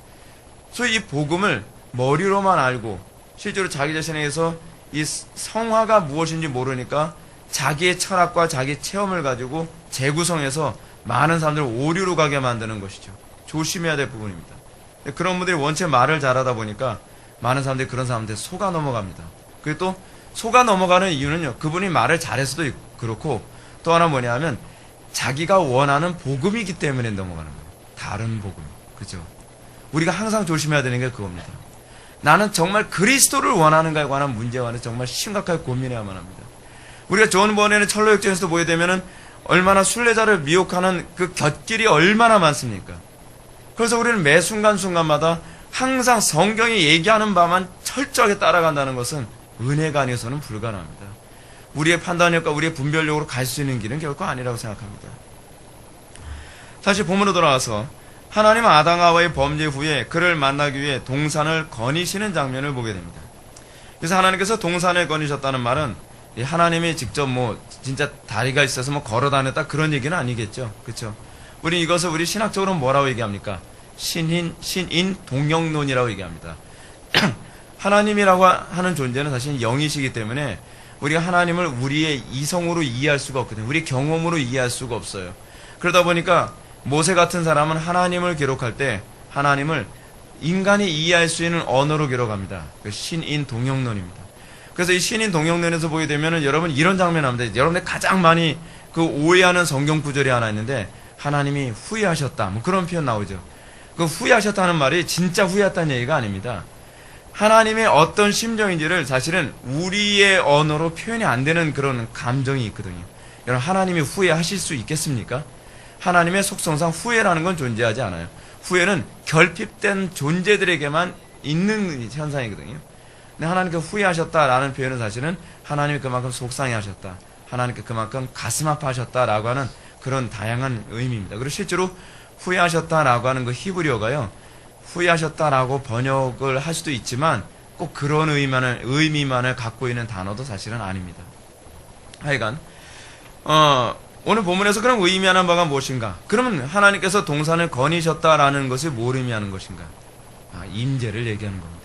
Speaker 1: 소위 이 복음을 머리로만 알고 실제로 자기 자신에게서 이 성화가 무엇인지 모르니까 자기의 철학과 자기 체험을 가지고 재구성해서 많은 사람들을 오류로 가게 만드는 것이죠. 조심해야 될 부분입니다. 그런 분들이 원체 말을 잘하다 보니까 많은 사람들이 그런 사람한테 속아 넘어갑니다. 그리고 또 속아 넘어가는 이유는요, 그분이 말을 잘해서도 그렇고 또 하나 뭐냐면 자기가 원하는 복음이기 때문에 넘어가는 거예요. 다른 복음. 그죠? 우리가 항상 조심해야 되는 게 그겁니다. 나는 정말 그리스도를 원하는가에 관한 문제와는 정말 심각하게 고민해야만 합니다. 우리가 존 버넷의 철로역전에서도 보게 되면은 얼마나 순례자를 미혹하는 그 곁길이 얼마나 많습니까? 그래서 우리는 매 순간순간마다 항상 성경이 얘기하는 바만 철저하게 따라간다는 것은 은혜가 아니어서는 불가능합니다. 우리의 판단력과 우리의 분별력으로 갈 수 있는 길은 결코 아니라고 생각합니다. 다시 본문으로 돌아와서 하나님은 아담과의 범죄 후에 그를 만나기 위해 동산을 거니시는 장면을 보게 됩니다. 그래서 하나님께서 동산을 거니셨다는 말은 하나님이 직접 진짜 다리가 있어서 걸어 다녔다 그런 얘기는 아니겠죠. 그렇죠? 우리 이것을 우리 신학적으로 뭐라고 얘기합니까? 신인 동영론이라고 얘기합니다. 하나님이라고 하는 존재는 사실 영이시기 때문에 우리가 하나님을 우리의 이성으로 이해할 수가 없거든요. 우리 경험으로 이해할 수가 없어요. 그러다 보니까 모세 같은 사람은 하나님을 기록할 때 하나님을 인간이 이해할 수 있는 언어로 기록합니다. 그 신인 동영론입니다. 그래서 이 신인 동영론에서 보게 되면은 여러분 이런 장면 합니다. 여러분들 가장 많이 그 오해하는 성경 구절이 하나 있는데 하나님이 후회하셨다. 그런 표현 나오죠. 그 후회하셨다는 말이 진짜 후회했다는 얘기가 아닙니다. 하나님의 어떤 심정인지를 사실은 우리의 언어로 표현이 안 되는 그런 감정이 있거든요. 여러분 하나님이 후회하실 수 있겠습니까? 하나님의 속성상 후회라는 건 존재하지 않아요. 후회는 결핍된 존재들에게만 있는 현상이거든요. 근데 하나님께 후회하셨다라는 표현은 사실은 하나님이 그만큼 속상해하셨다. 하나님께 그만큼 가슴 아파하셨다라고 하는 그런 다양한 의미입니다. 그리고 실제로 후회하셨다라고 하는 그 히브리어가요. 후회하셨다라고 번역을 할 수도 있지만 꼭 그런 의미만을 갖고 있는 단어도 사실은 아닙니다. 하여간 오늘 본문에서 그럼 의미하는 바가 무엇인가? 그러면 하나님께서 동산을 거니셨다라는 것이 뭘 의미하는 것인가? 임재를 얘기하는 겁니다.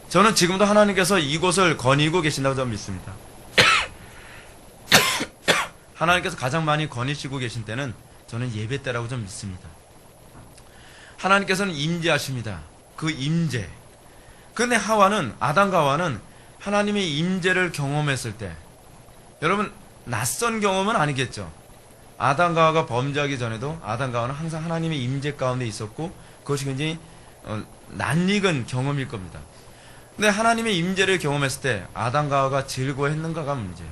Speaker 1: 저는 지금도 하나님께서 이곳을 거니고 계신다고 저는 믿습니다. 하나님께서 가장 많이 거니시고 계신 때는 저는 예배 때라고 좀 믿습니다. 하나님께서는 임재하십니다. 그 임재. 근데 아담과 하와는 하나님의 임재를 경험했을 때, 여러분 낯선 경험은 아니겠죠. 아담과 하와가 범죄하기 전에도 아담과 하와는 항상 하나님의 임재 가운데 있었고 그것이 굉장히 낯익은 경험일 겁니다. 근데 하나님의 임재를 경험했을 때 아담과 하와가 즐거워했는가가 문제예요.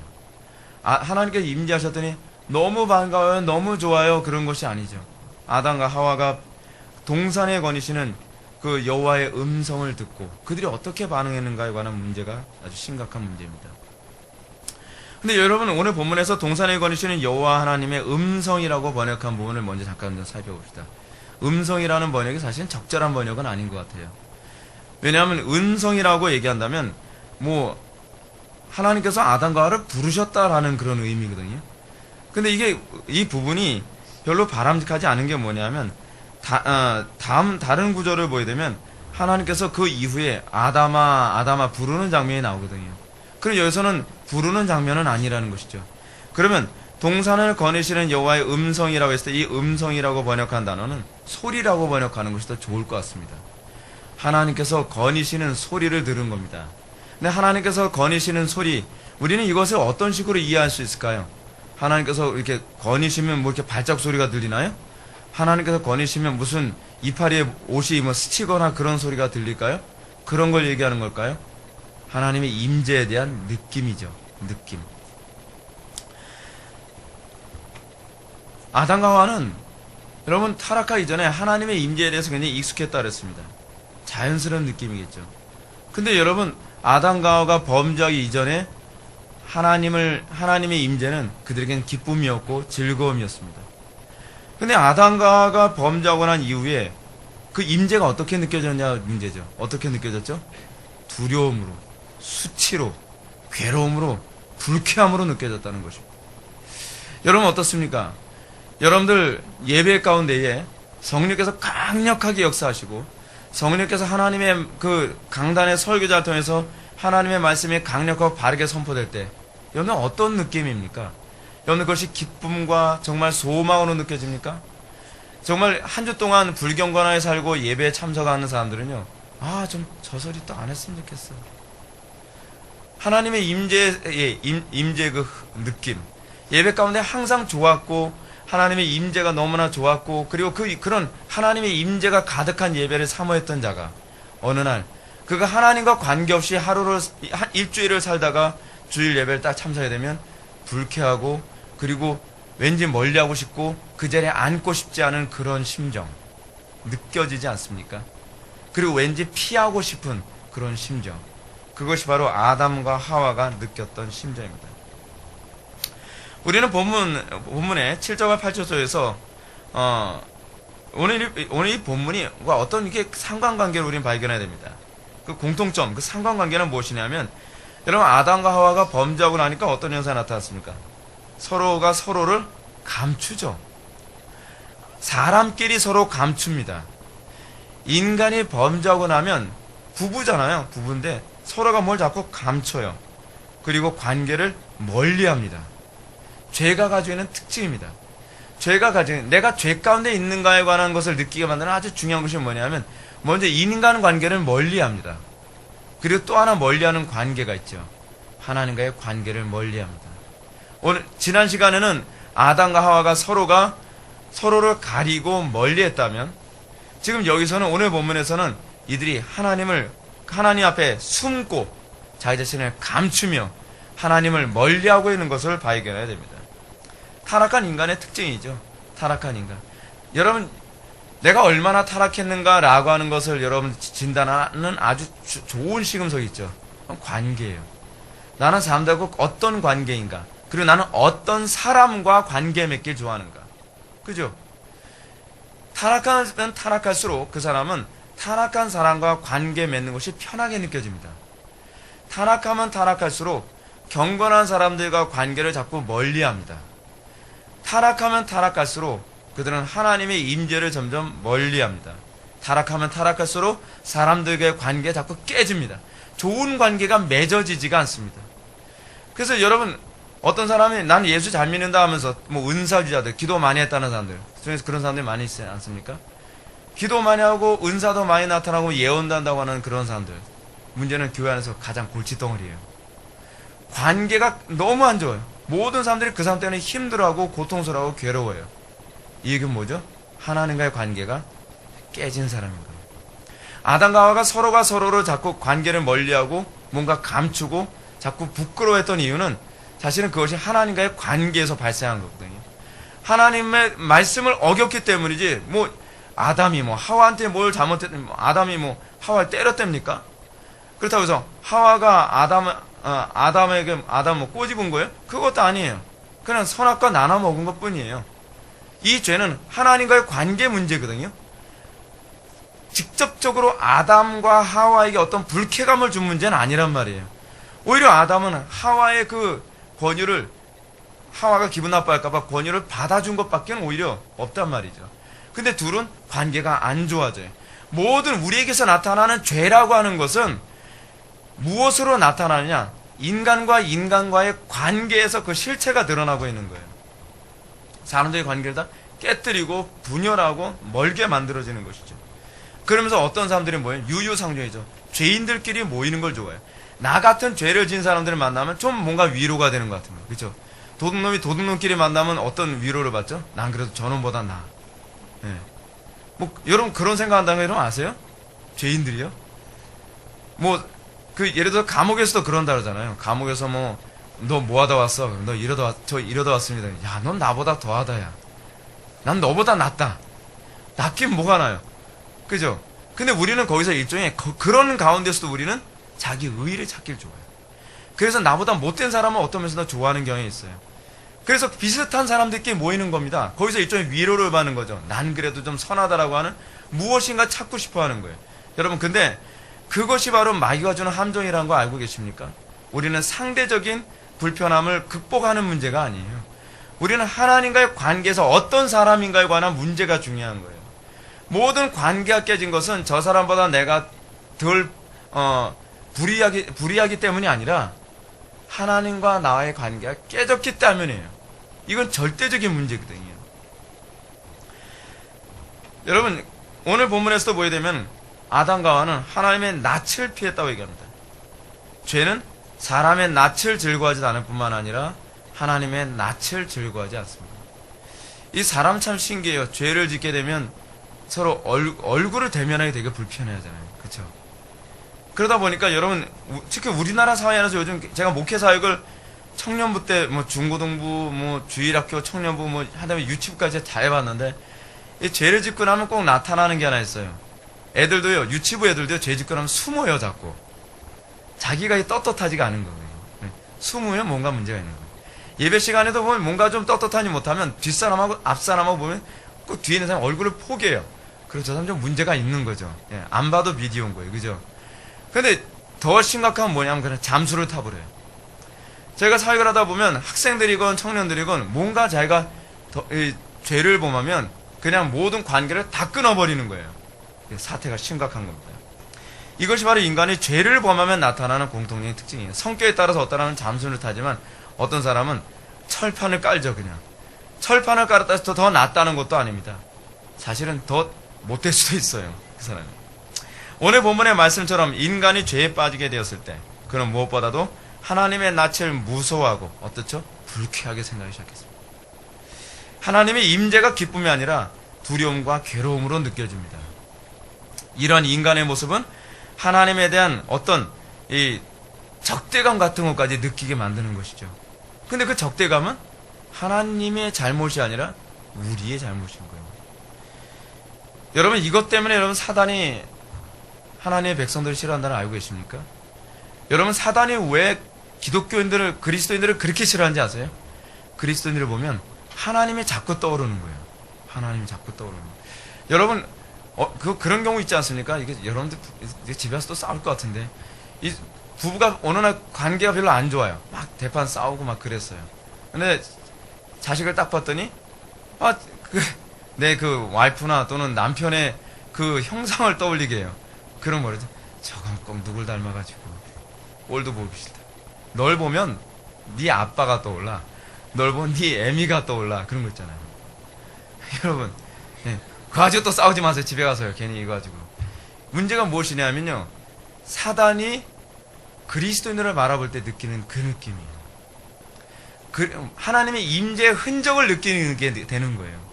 Speaker 1: 하나님께서 임재하셨더니 너무 반가워요, 너무 좋아요, 그런 것이 아니죠. 아담과 하와가 동산에 거니시는 그 여호와의 음성을 듣고 그들이 어떻게 반응했는가에 관한 문제가 아주 심각한 문제입니다. 근데 여러분 오늘 본문에서 동산에 거니시는 여호와 하나님의 음성이라고 번역한 부분을 먼저 잠깐 좀 살펴봅시다. 음성이라는 번역이 사실은 적절한 번역은 아닌 것 같아요. 왜냐하면 음성이라고 얘기한다면 하나님께서 아담과 하와를 부르셨다라는 그런 의미거든요. 근데 이 부분이 별로 바람직하지 않은 게 뭐냐면 다른 구절을 보게 되면 하나님께서 그 이후에 아담아 부르는 장면이 나오거든요. 그럼 여기서는 부르는 장면은 아니라는 것이죠. 그러면 동산을 거니시는 여호와의 음성이라고 했을 때 이 음성이라고 번역한 단어는 소리라고 번역하는 것이 더 좋을 것 같습니다. 하나님께서 거니시는 소리를 들은 겁니다. 근데 하나님께서 거니시는 소리, 우리는 이것을 어떤 식으로 이해할 수 있을까요? 하나님께서 이렇게 거니시면 이렇게 발작 소리가 들리나요? 하나님께서 거니시면 무슨 이파리에 옷이 스치거나 그런 소리가 들릴까요? 그런 걸 얘기하는 걸까요? 하나님의 임재에 대한 느낌이죠. 느낌. 아담과 하와는 여러분 타락하기 전에 하나님의 임재에 대해서 굉장히 익숙했다 그랬습니다. 자연스러운 느낌이겠죠. 근데 여러분 아담과 하와가 범죄하기 이전에 하나님의 임재는 그들에겐 기쁨이었고 즐거움이었습니다. 근데 아담과 하와가 범죄하고 난 이후에 그 임재가 어떻게 느껴졌냐 문제죠. 어떻게 느껴졌죠? 두려움으로, 수치로, 괴로움으로, 불쾌함으로 느껴졌다는 것입니다. 여러분 어떻습니까? 여러분들 예배 가운데에 성령께서 강력하게 역사하시고 성령께서 하나님의 그 강단의 설교자를 통해서 하나님의 말씀이 강력하고 바르게 선포될 때 여러분 어떤 느낌입니까? 여러분 그것이 기쁨과 정말 소망으로 느껴집니까? 정말 한 주 동안 불경건하게 살고 예배에 참석하는 사람들은요, 좀 저 소리 또 안 했으면 좋겠어. 하나님의 임재 그 느낌, 예배 가운데 항상 좋았고 하나님의 임재가 너무나 좋았고 그리고 그런 하나님의 임재가 가득한 예배를 사모했던 자가 어느 날 그가 하나님과 관계없이 일주일을 살다가 주일 예배를 딱 참석하게 되면 불쾌하고 그리고 왠지 멀리하고 싶고 그 자리에 앉고 싶지 않은 그런 심정 느껴지지 않습니까? 그리고 왠지 피하고 싶은 그런 심정, 그것이 바로 아담과 하와가 느꼈던 심정입니다. 우리는 본문의 7절과 8절에서 오늘 이 본문이 어떤 이게 상관관계를 우리는 발견해야 됩니다. 그 공통점, 그 상관관계는 무엇이냐면 여러분 아담과 하와가 범죄하고 나니까 어떤 현상이 나타났습니까? 서로가 서로를 감추죠. 사람끼리 서로 감춥니다. 인간이 범죄하고 나면 부부잖아요. 부부인데 서로가 뭘 자꾸 감춰요. 그리고 관계를 멀리합니다. 죄가 가지고 있는 특징입니다. 내가 죄 가운데 있는가에 관한 것을 느끼게 만드는 아주 중요한 것이 뭐냐면 먼저 인간 관계를 멀리합니다. 그리고 또 하나 멀리하는 관계가 있죠. 하나님과의 관계를 멀리합니다. 지난 시간에는 아담과 하와가 서로를 가리고 멀리했다면 지금 여기서는 오늘 본문에서는 이들이 하나님 앞에 숨고 자기 자신을 감추며 하나님을 멀리하고 있는 것을 발견해야 됩니다. 타락한 인간의 특징이죠. 타락한 인간. 여러분 내가 얼마나 타락했는가라고 하는 것을 여러분 진단하는 아주 좋은 시금석이 있죠. 관계예요. 나는 사람들하고 어떤 관계인가, 그리고 나는 어떤 사람과 관계 맺길 좋아하는가. 그죠? 타락하면 타락할수록 그 사람은 타락한 사람과 관계 맺는 것이 편하게 느껴집니다. 타락하면 타락할수록 경건한 사람들과 관계를 자꾸 멀리합니다. 타락하면 타락할수록 그들은 하나님의 임재를 점점 멀리합니다. 타락하면 타락할수록 사람들과의 관계가 자꾸 깨집니다. 좋은 관계가 맺어지지가 않습니다. 그래서 여러분, 어떤 사람이 난 예수 잘 믿는다 하면서 뭐 은사주자들, 기도 많이 했다는 사람들 중에서 그런 사람들이 많이 있지 않습니까? 기도 많이 하고 은사도 많이 나타나고 예언도 한다고 하는 그런 사람들, 문제는 교회 안에서 가장 골칫덩어리예요. 관계가 너무 안 좋아요. 모든 사람들이 그 사람 때문에 힘들어하고 고통스러워하고 괴로워요. 이 얘기는 뭐죠? 하나님과의 관계가 깨진 사람인 거예요. 아담과 하와가 서로가 서로를 자꾸 관계를 멀리하고 뭔가 감추고 자꾸 부끄러워했던 이유는 사실은 그것이 하나님과의 관계에서 발생한 거거든요. 하나님의 말씀을 어겼기 때문이지, 뭐 아담이 뭐 하와한테 뭘 잘못했더니 뭐 아담이 뭐 하와를 때렸답니까? 그렇다고 해서 하와가 아담에게 뭐 꼬집은 거예요? 그것도 아니에요. 그냥 선악과 나눠 먹은 것 뿐이에요. 이 죄는 하나님과의 관계 문제거든요. 직접적으로 아담과 하와에게 어떤 불쾌감을 준 문제는 아니란 말이에요. 오히려 아담은 하와의 그 권유를, 하와가 기분 나빠할까봐 권유를 받아준 것밖에 오히려 없단 말이죠. 근데 둘은 관계가 안 좋아져요. 모든 우리에게서 나타나는 죄라고 하는 것은 무엇으로 나타나느냐? 인간과 인간과의 관계에서 그 실체가 드러나고 있는 거예요. 사람들의 관계를 다 깨뜨리고 분열하고 멀게 만들어지는 것이죠. 그러면서 어떤 사람들이 뭐예요? 유유상종이죠. 죄인들끼리 모이는 걸 좋아해요. 나 같은 죄를 지은 사람들을 만나면 좀 뭔가 위로가 되는 것 같은 거예요. 그렇죠? 도둑놈이 도둑놈끼리 만나면 어떤 위로를 받죠? 난 그래도 저놈보다 나아. 네. 뭐 여러분 그런 생각한다는 거 여러분 아세요? 죄인들이요? 뭐 그 예를 들어 감옥에서도 그런다 그러잖아요. 감옥에서 뭐 너 뭐 하다 왔어? 너 이러다 왔습니다. 야, 넌 나보다 더하다야. 난 너보다 낫다. 낫긴 뭐가 나요? 그죠? 근데 우리는 거기서 일종의 그런 가운데서도 우리는 자기 의의를 찾길 좋아해요. 그래서 나보다 못된 사람은 어떤 면에서 더 좋아하는 경향이 있어요. 그래서 비슷한 사람들끼리 모이는 겁니다. 거기서 일종의 위로를 받는 거죠. 난 그래도 좀 선하다라고 하는 무엇인가 찾고 싶어 하는 거예요. 여러분, 근데 그것이 바로 마귀가 주는 함정이라는 거 알고 계십니까? 우리는 상대적인 불편함을 극복하는 문제가 아니에요. 우리는 하나님과의 관계에서 어떤 사람인가에 관한 문제가 중요한 거예요. 모든 관계가 깨진 것은 저 사람보다 내가 덜 불이하기 때문이 아니라 하나님과 나와의 관계가 깨졌기 때문이에요. 이건 절대적인 문제거든요. 여러분, 오늘 본문에서도 보게 되면 아담과 하와는 하나님의 낯을 피했다고 얘기합니다. 죄는 사람의 낯을 즐거워하지 않을 뿐만 아니라 하나님의 낯을 즐거워하지 않습니다. 이 사람 참 신기해요. 죄를 짓게 되면 서로 얼굴을 대면하기 되게 불편해하잖아요. 그렇죠? 그러다 보니까 여러분, 특히 우리나라 사회 안에서 요즘 제가 목회 사역을 청년부 때 뭐 중고등부, 뭐 주일학교, 청년부 뭐 하다면 유치부까지 다 해봤는데, 이 죄를 짓고 나면 꼭 나타나는 게 하나 있어요. 애들도요, 유치부 애들도요, 죄 짓고 나면 숨어요, 자꾸. 자기가 떳떳하지가 않은 거예요. 숨으면 뭔가 문제가 있는 거예요. 예배 시간에도 보면 뭔가 좀 떳떳하지 못하면 뒷사람하고 앞사람하고 보면 꼭 뒤에 있는 사람 얼굴을 포개요. 그래서 저 사람 좀 문제가 있는 거죠. 예, 안 봐도 비디오인 거예요. 그죠? 근데 더 심각한 건 뭐냐면 그냥 잠수를 타버려요. 제가 사역을 하다 보면 학생들이건 청년들이건 뭔가 자기가 죄를 범하면 그냥 모든 관계를 다 끊어버리는 거예요. 사태가 심각한 겁니다. 이것이 바로 인간이 죄를 범하면 나타나는 공통적인 특징이에요. 성격에 따라서 어떤 사람은 잠수를 타지만 어떤 사람은 철판을 깔죠. 그냥 철판을 깔았다 해서 더 낫다는 것도 아닙니다. 사실은 더 못될 수도 있어요. 그 사람이. 오늘 본문의 말씀처럼 인간이 죄에 빠지게 되었을 때 그는 무엇보다도 하나님의 낯을 무서워하고 어떻죠? 불쾌하게 생각하기 시작했습니다. 하나님의 임재가 기쁨이 아니라 두려움과 괴로움으로 느껴집니다. 이런 인간의 모습은 하나님에 대한 어떤 이 적대감 같은 것까지 느끼게 만드는 것이죠. 근데 그 적대감은 하나님의 잘못이 아니라 우리의 잘못인 거예요. 여러분, 이것 때문에 여러분 사단이 하나님의 백성들을 싫어한다는 알고 계십니까? 여러분, 사단이 왜 기독교인들을, 그리스도인들을 그렇게 싫어하는지 아세요? 그리스도인들을 보면 하나님이 자꾸 떠오르는 거예요. 하나님이 자꾸 떠오르는 거예요. 여러분, 그런 경우 있지 않습니까? 이게 여러분들 집에 와서 또 싸울 것 같은데. 이 부부가 어느 날 관계가 별로 안 좋아요. 막 대판 싸우고 막 그랬어요. 근데 자식을 딱 봤더니, 내 그 와이프나 또는 남편의 그 형상을 떠올리게 해요. 그런 말이죠. 저건 꼭 누굴 닮아가지고. 꼴도 보기 싫다. 널 보면 네 아빠가 떠올라. 널 보면 네 애미가 떠올라. 그런 거 있잖아요. 여러분, 예, 그 가지고 또 싸우지 마세요. 집에 가서요. 괜히 이거 가지고. 문제가 무엇이냐면요. 사단이 그리스도인들을 바라볼 때 느끼는 그 느낌이에요. 하나님의 임재의 흔적을 느끼게 되는 거예요.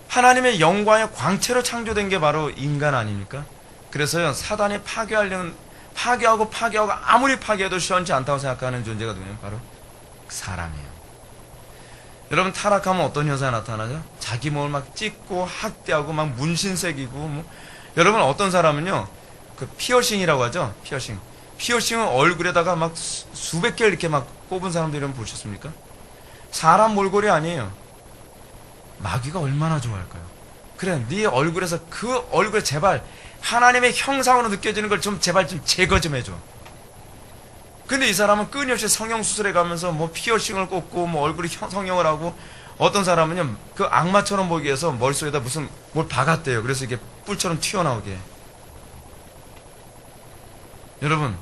Speaker 1: 하나님의 영광의 광채로 창조된 게 바로 인간 아닙니까? 그래서요, 사단이 파괴하고 아무리 파괴해도 시원치 않다고 생각하는 존재가 누구냐면 바로 사람이에요. 여러분, 타락하면 어떤 현상이 나타나죠? 자기 몸을 막 찢고 학대하고 막 문신 새기고 여러분, 어떤 사람은요, 그 피어싱이라고 하죠? 피어싱은 얼굴에다가 막 수백 개 이렇게 막 꼽은 사람들 이런 거 보셨습니까? 사람 몰골이 아니에요. 마귀가 얼마나 좋아할까요? 그래, 네 얼굴에서 그 얼굴에 제발 하나님의 형상으로 느껴지는 걸 좀 제발 좀 제거 좀 해줘. 근데 이 사람은 끊임없이 성형수술해 가면서 뭐 피어싱을 꽂고 뭐 얼굴이 성형을 하고, 어떤 사람은요, 그 악마처럼 보기 위해서 머릿속에다 무슨 뭘 박았대요. 그래서 이게 뿔처럼 튀어나오게. 여러분,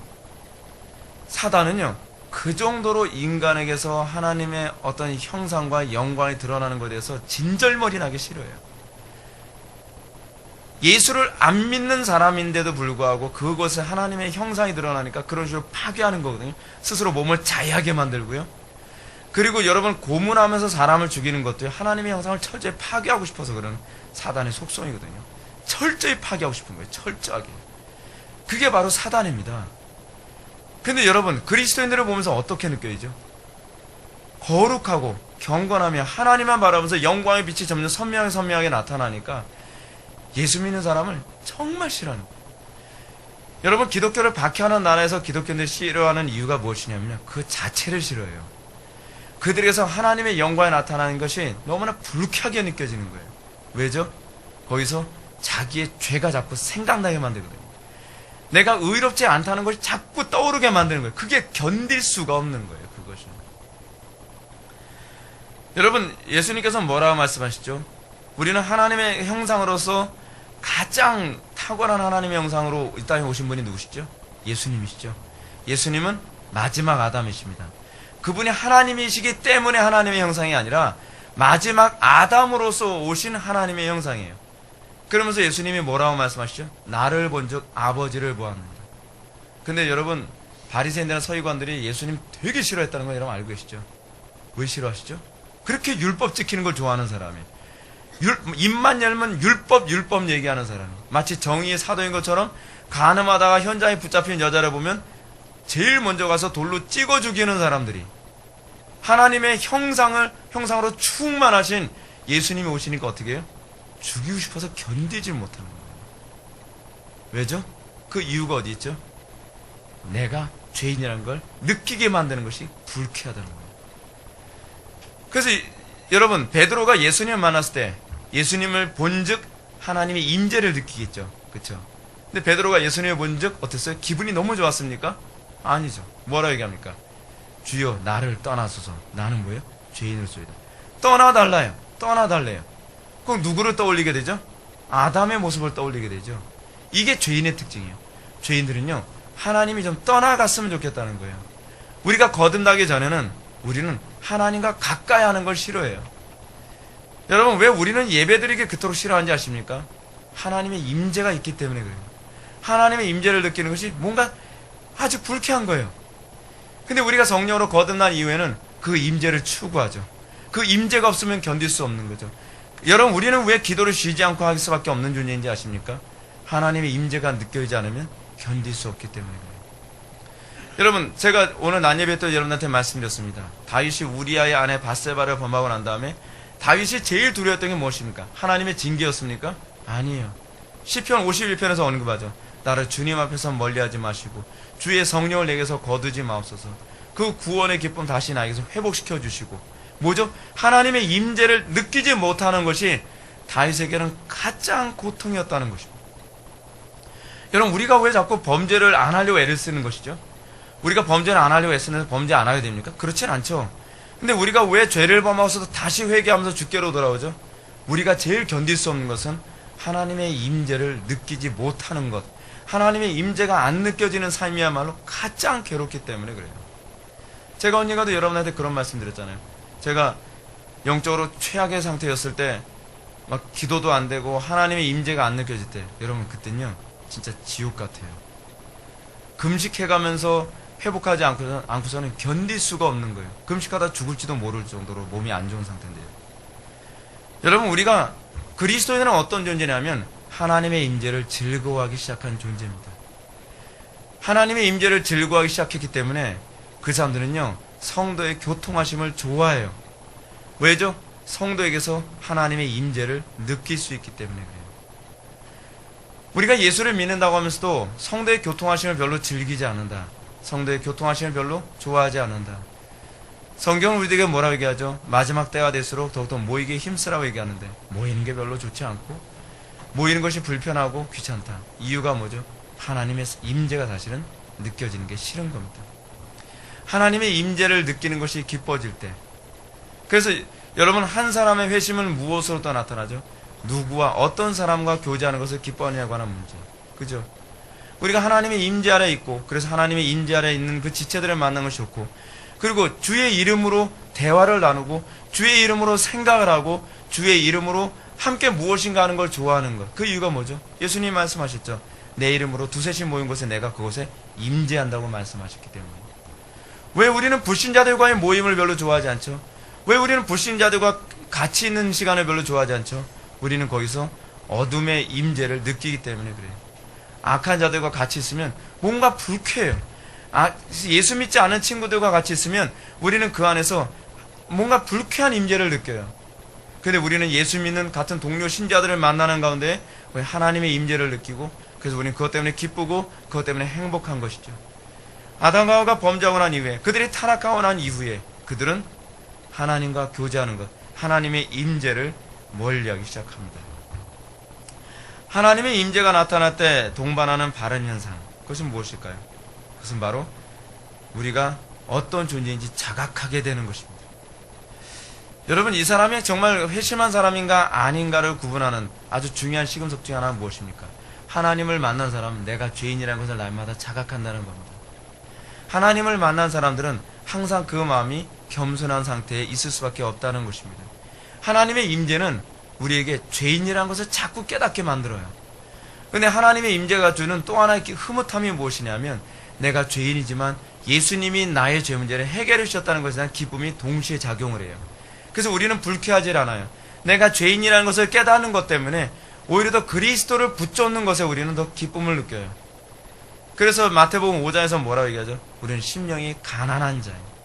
Speaker 1: 사단은요, 그 정도로 인간에게서 하나님의 어떤 형상과 영광이 드러나는 것에 대해서 진절머리 나기 싫어요. 예수를 안 믿는 사람인데도 불구하고 그것에 하나님의 형상이 드러나니까 그런 식으로 파괴하는 거거든요. 스스로 몸을 자해하게 만들고요. 그리고 여러분, 고문하면서 사람을 죽이는 것도 하나님의 형상을 철저히 파괴하고 싶어서 그런 사단의 속성이거든요. 철저히 파괴하고 싶은 거예요. 철저하게. 그게 바로 사단입니다. 근데 여러분, 그리스도인들을 보면서 어떻게 느껴지죠? 거룩하고 경건하며 하나님만 바라보면서 영광의 빛이 점점 선명하게 나타나니까 예수 믿는 사람을 정말 싫어하는 거예요. 여러분, 기독교를 박해하는 나라에서 기독교인들이 싫어하는 이유가 무엇이냐면요, 그 자체를 싫어해요. 그들에게서 하나님의 영광이 나타나는 것이 너무나 불쾌하게 느껴지는 거예요. 왜죠? 거기서 자기의 죄가 자꾸 생각나게 만들거든요. 내가 의롭지 않다는 것이 자꾸 떠오르게 만드는 거예요. 그게 견딜 수가 없는 거예요. 그것이. 여러분, 예수님께서 뭐라고 말씀하시죠? 우리는 하나님의 형상으로서 가장 탁월한 하나님의 형상으로 이 땅에 오신 분이 누구시죠? 예수님이시죠. 예수님은 마지막 아담이십니다. 그분이 하나님이시기 때문에 하나님의 형상이 아니라 마지막 아담으로서 오신 하나님의 형상이에요. 그러면서 예수님이 뭐라고 말씀하시죠? 나를 본즉 아버지를 보았느니라. 근데 여러분, 바리새인들이나 서기관들이 예수님 되게 싫어했다는 거 여러분 알고 계시죠? 왜 싫어하시죠? 그렇게 율법 지키는 걸 좋아하는 사람이, 입만 열면 율법 얘기하는 사람이, 마치 정의의 사도인 것처럼 간음하다가 현장에 붙잡힌 여자를 보면 제일 먼저 가서 돌로 찍어 죽이는 사람들이, 하나님의 형상으로 충만하신 예수님이 오시니까 어떻게 해요? 죽이고 싶어서 견디질 못하는 거예요. 왜죠? 그 이유가 어디 있죠? 내가 죄인이라는 걸 느끼게 만드는 것이 불쾌하다는 거예요. 그래서 여러분, 베드로가 예수님을 만났을 때 예수님을 본즉 하나님의 임재를 느끼겠죠. 그렇죠? 근데 베드로가 예수님을 본즉 어땠어요? 기분이 너무 좋았습니까? 아니죠. 뭐라 얘기합니까? 주여, 나를 떠나소서. 나는 뭐예요? 죄인일소이다. 떠나달래요. 그럼 누구를 떠올리게 되죠? 아담의 모습을 떠올리게 되죠. 이게 죄인의 특징이에요. 죄인들은요, 하나님이 좀 떠나갔으면 좋겠다는 거예요. 우리가 거듭나기 전에는 우리는 하나님과 가까이 하는 걸 싫어해요. 여러분, 왜 우리는 예배드리기 그토록 싫어하는지 아십니까? 하나님의 임재가 있기 때문에 그래요. 하나님의 임재를 느끼는 것이 뭔가 아주 불쾌한 거예요. 근데 우리가 성령으로 거듭난 이후에는 그 임재를 추구하죠. 그 임재가 없으면 견딜 수 없는 거죠. 여러분, 우리는 왜 기도를 쉬지 않고 할 수밖에 없는 존재인지 아십니까? 하나님의 임재가 느껴지지 않으면 견딜 수 없기 때문에 그래요. 여러분, 제가 오늘 낮 예배 때 여러분한테 말씀드렸습니다. 다윗이 우리아의 아내 밧세바를 범하고 난 다음에 다윗이 제일 두려웠던 게 무엇입니까? 하나님의 징계였습니까? 아니에요. 시편 51편에서 언급하죠. 나를 주님 앞에서 멀리하지 마시고 주의 성령을 내게서 거두지 마옵소서. 그 구원의 기쁨 다시 나에게서 회복시켜 주시고, 뭐죠? 하나님의 임재를 느끼지 못하는 것이 다윗에게는 가장 고통이었다는 것입니다. 여러분, 우리가 왜 자꾸 범죄를 안 하려고 애를 쓰는 것이죠? 우리가 범죄를 안 하려고 애쓰면서 범죄 안 하게 됩니까? 그렇진 않죠. 근데 우리가 왜 죄를 범하고서도 다시 회개하면서 주께로 돌아오죠? 우리가 제일 견딜 수 없는 것은 하나님의 임재를 느끼지 못하는 것, 하나님의 임재가 안 느껴지는 삶이야말로 가장 괴롭기 때문에 그래요. 제가 언젠가도 여러분한테 그런 말씀 드렸잖아요. 제가 영적으로 최악의 상태였을 때 막 기도도 안 되고 하나님의 임재가 안 느껴질 때, 여러분 그땐요 진짜 지옥 같아요. 금식해가면서 회복하지 않고서는 견딜 수가 없는 거예요. 금식하다 죽을지도 모를 정도로 몸이 안 좋은 상태인데요. 여러분, 우리가 그리스도인은 어떤 존재냐면 하나님의 임재를 즐거워하기 시작한 존재입니다. 하나님의 임재를 즐거워하기 시작했기 때문에 그 사람들은요 성도의 교통하심을 좋아해요. 왜죠? 성도에게서 하나님의 임재를 느낄 수 있기 때문에 그래요. 우리가 예수를 믿는다고 하면서도 성도의 교통하심을 별로 즐기지 않는다, 성도의 교통하심을 별로 좋아하지 않는다. 성경은 우리에게 뭐라고 얘기하죠? 마지막 때가 될수록 더욱더 모이기에 힘쓰라고 얘기하는데, 모이는 게 별로 좋지 않고 모이는 것이 불편하고 귀찮다. 이유가 뭐죠? 하나님의 임재가 사실은 느껴지는 게 싫은 겁니다. 하나님의 임재를 느끼는 것이 기뻐질 때, 그래서 여러분, 한 사람의 회심은 무엇으로 또 나타나죠? 누구와 어떤 사람과 교제하는 것을 기뻐하느냐고 하는 문제. 그죠? 우리가 하나님의 임재 아래 있고, 그래서 하나님의 임재 아래 있는 그 지체들을 만나는 것이 좋고, 그리고 주의 이름으로 대화를 나누고, 주의 이름으로 생각을 하고, 주의 이름으로 함께 무엇인가 하는 걸 좋아하는 것. 그 이유가 뭐죠? 예수님이 말씀하셨죠. 내 이름으로 두셋이 모인 곳에 내가 그곳에 임재한다고 말씀하셨기 때문에. 왜 우리는 불신자들과의 모임을 별로 좋아하지 않죠? 왜 우리는 불신자들과 같이 있는 시간을 별로 좋아하지 않죠? 우리는 거기서 어둠의 임재를 느끼기 때문에 그래요. 악한 자들과 같이 있으면 뭔가 불쾌해요. 예수 믿지 않은 친구들과 같이 있으면 우리는 그 안에서 뭔가 불쾌한 임재를 느껴요. 근데 우리는 예수 믿는 같은 동료 신자들을 만나는 가운데 하나님의 임재를 느끼고, 그래서 우리는 그것 때문에 기쁘고 그것 때문에 행복한 것이죠. 아담과 하와가 범죄하고 난 이후에, 그들이 타락하고 난 이후에 그들은 하나님과 교제하는 것, 하나님의 임재를 멀리하기 시작합니다. 하나님의 임재가 나타날 때 동반하는 바른 현상, 그것은 무엇일까요? 그것은 바로 우리가 어떤 존재인지 자각하게 되는 것입니다. 여러분, 이 사람이 정말 회심한 사람인가 아닌가를 구분하는 아주 중요한 시금석 중 하나는 무엇입니까? 하나님을 만난 사람은 내가 죄인이라는 것을 날마다 자각한다는 겁니다. 하나님을 만난 사람들은 항상 그 마음이 겸손한 상태에 있을 수밖에 없다는 것입니다. 하나님의 임재는 우리에게 죄인이라는 것을 자꾸 깨닫게 만들어요. 그런데 하나님의 임재가 주는 또 하나의 흐뭇함이 무엇이냐면, 내가 죄인이지만 예수님이 나의 죄 문제를 해결해 주셨다는 것에 대한 기쁨이 동시에 작용을 해요. 그래서 우리는 불쾌하지 않아요. 내가 죄인이라는 것을 깨닫는 것 때문에 오히려 더 그리스도를 붙잡는 것에 우리는 더 기쁨을 느껴요. 그래서 마태복음 5장에서 뭐라고 얘기하죠? 우리는 심령이 가난한 자예요.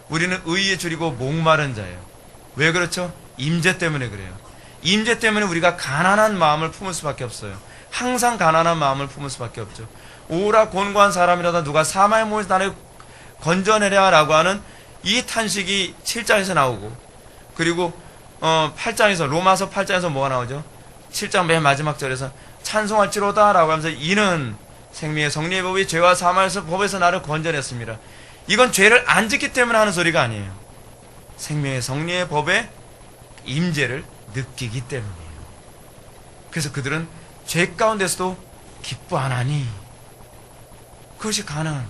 Speaker 1: 우리는 의에 줄이고 목마른 자예요. 왜 그렇죠? 임재 때문에 그래요. 임재 때문에 우리가 가난한 마음을 품을 수밖에 없어요. 항상 가난한 마음을 품을 수밖에 없죠. 오라 곤고한 사람이라도 누가 사마의 몸에서 나를 건져내랴 라고 하는 이 탄식이 7장에서 나오고, 그리고 8장에서, 로마서 8장에서 뭐가 나오죠? 7장 맨 마지막 절에서 찬송할지로다 라고 하면서, 이는 생명의 성리의 법이 죄와 사망의 법에서 나를 건져냈습니다. 이건 죄를 안 짓기 때문에 하는 소리가 아니에요. 생명의 성리의 법의 임재를 느끼기 때문이에요. 그래서 그들은 죄 가운데서도 기뻐하나니, 그것이 가능.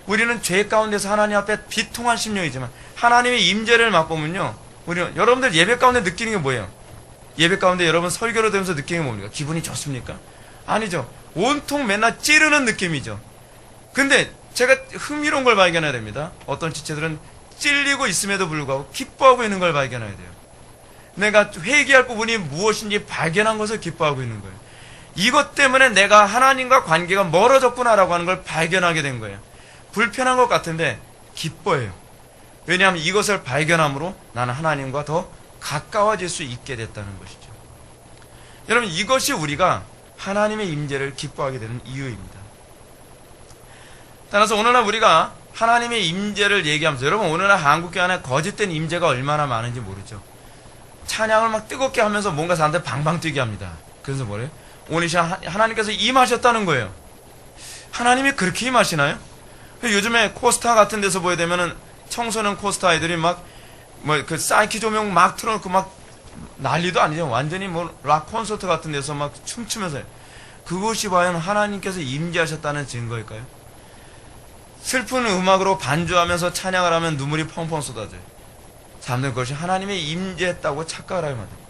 Speaker 1: 우리는 죄 가운데서 하나님 앞에 비통한 심령이지만 하나님의 임재를 맛보면요, 우리는, 여러분들 예배 가운데 느끼는 게 뭐예요? 예배 가운데 여러분 설교를 들으면서 느끼는 게 뭡니까? 기분이 좋습니까? 아니죠. 온통 맨날 찌르는 느낌이죠. 근데 제가 흥미로운 걸 발견해야 됩니다. 어떤 지체들은 찔리고 있음에도 불구하고 기뻐하고 있는 걸 발견해야 돼요. 내가 회개할 부분이 무엇인지 발견한 것을 기뻐하고 있는 거예요. 이것 때문에 내가 하나님과 관계가 멀어졌구나라고 하는 걸 발견하게 된 거예요. 불편한 것 같은데 기뻐해요. 왜냐하면 이것을 발견함으로 나는 하나님과 더 가까워질 수 있게 됐다는 것이죠. 여러분, 이것이 우리가 하나님의 임재를 기뻐하게 되는 이유입니다. 따라서 오늘날 우리가 하나님의 임재를 얘기하면서, 여러분 오늘날 한국교회 안에 거짓된 임재가 얼마나 많은지 모르죠. 찬양을 막 뜨겁게 하면서 뭔가 사람들 방방 뛰게 합니다. 그래서 뭐래요? 오늘 하나님께서 임하셨다는 거예요. 하나님이 그렇게 임하시나요? 요즘에 코스타 같은 데서 보게 되면은 청소년 코스타 아이들이 그 사이키 조명 막 틀어놓고 막 난리도 아니죠. 완전히 락 콘서트 같은 데서 막 춤추면서 그것이 과연 하나님께서 임재하셨다는 증거일까요? 슬픈 음악으로 반주하면서 찬양을 하면 눈물이 펑펑 쏟아져요. 사람들은 그것이 하나님의 임재했다고 착각을 하게 만듭니다.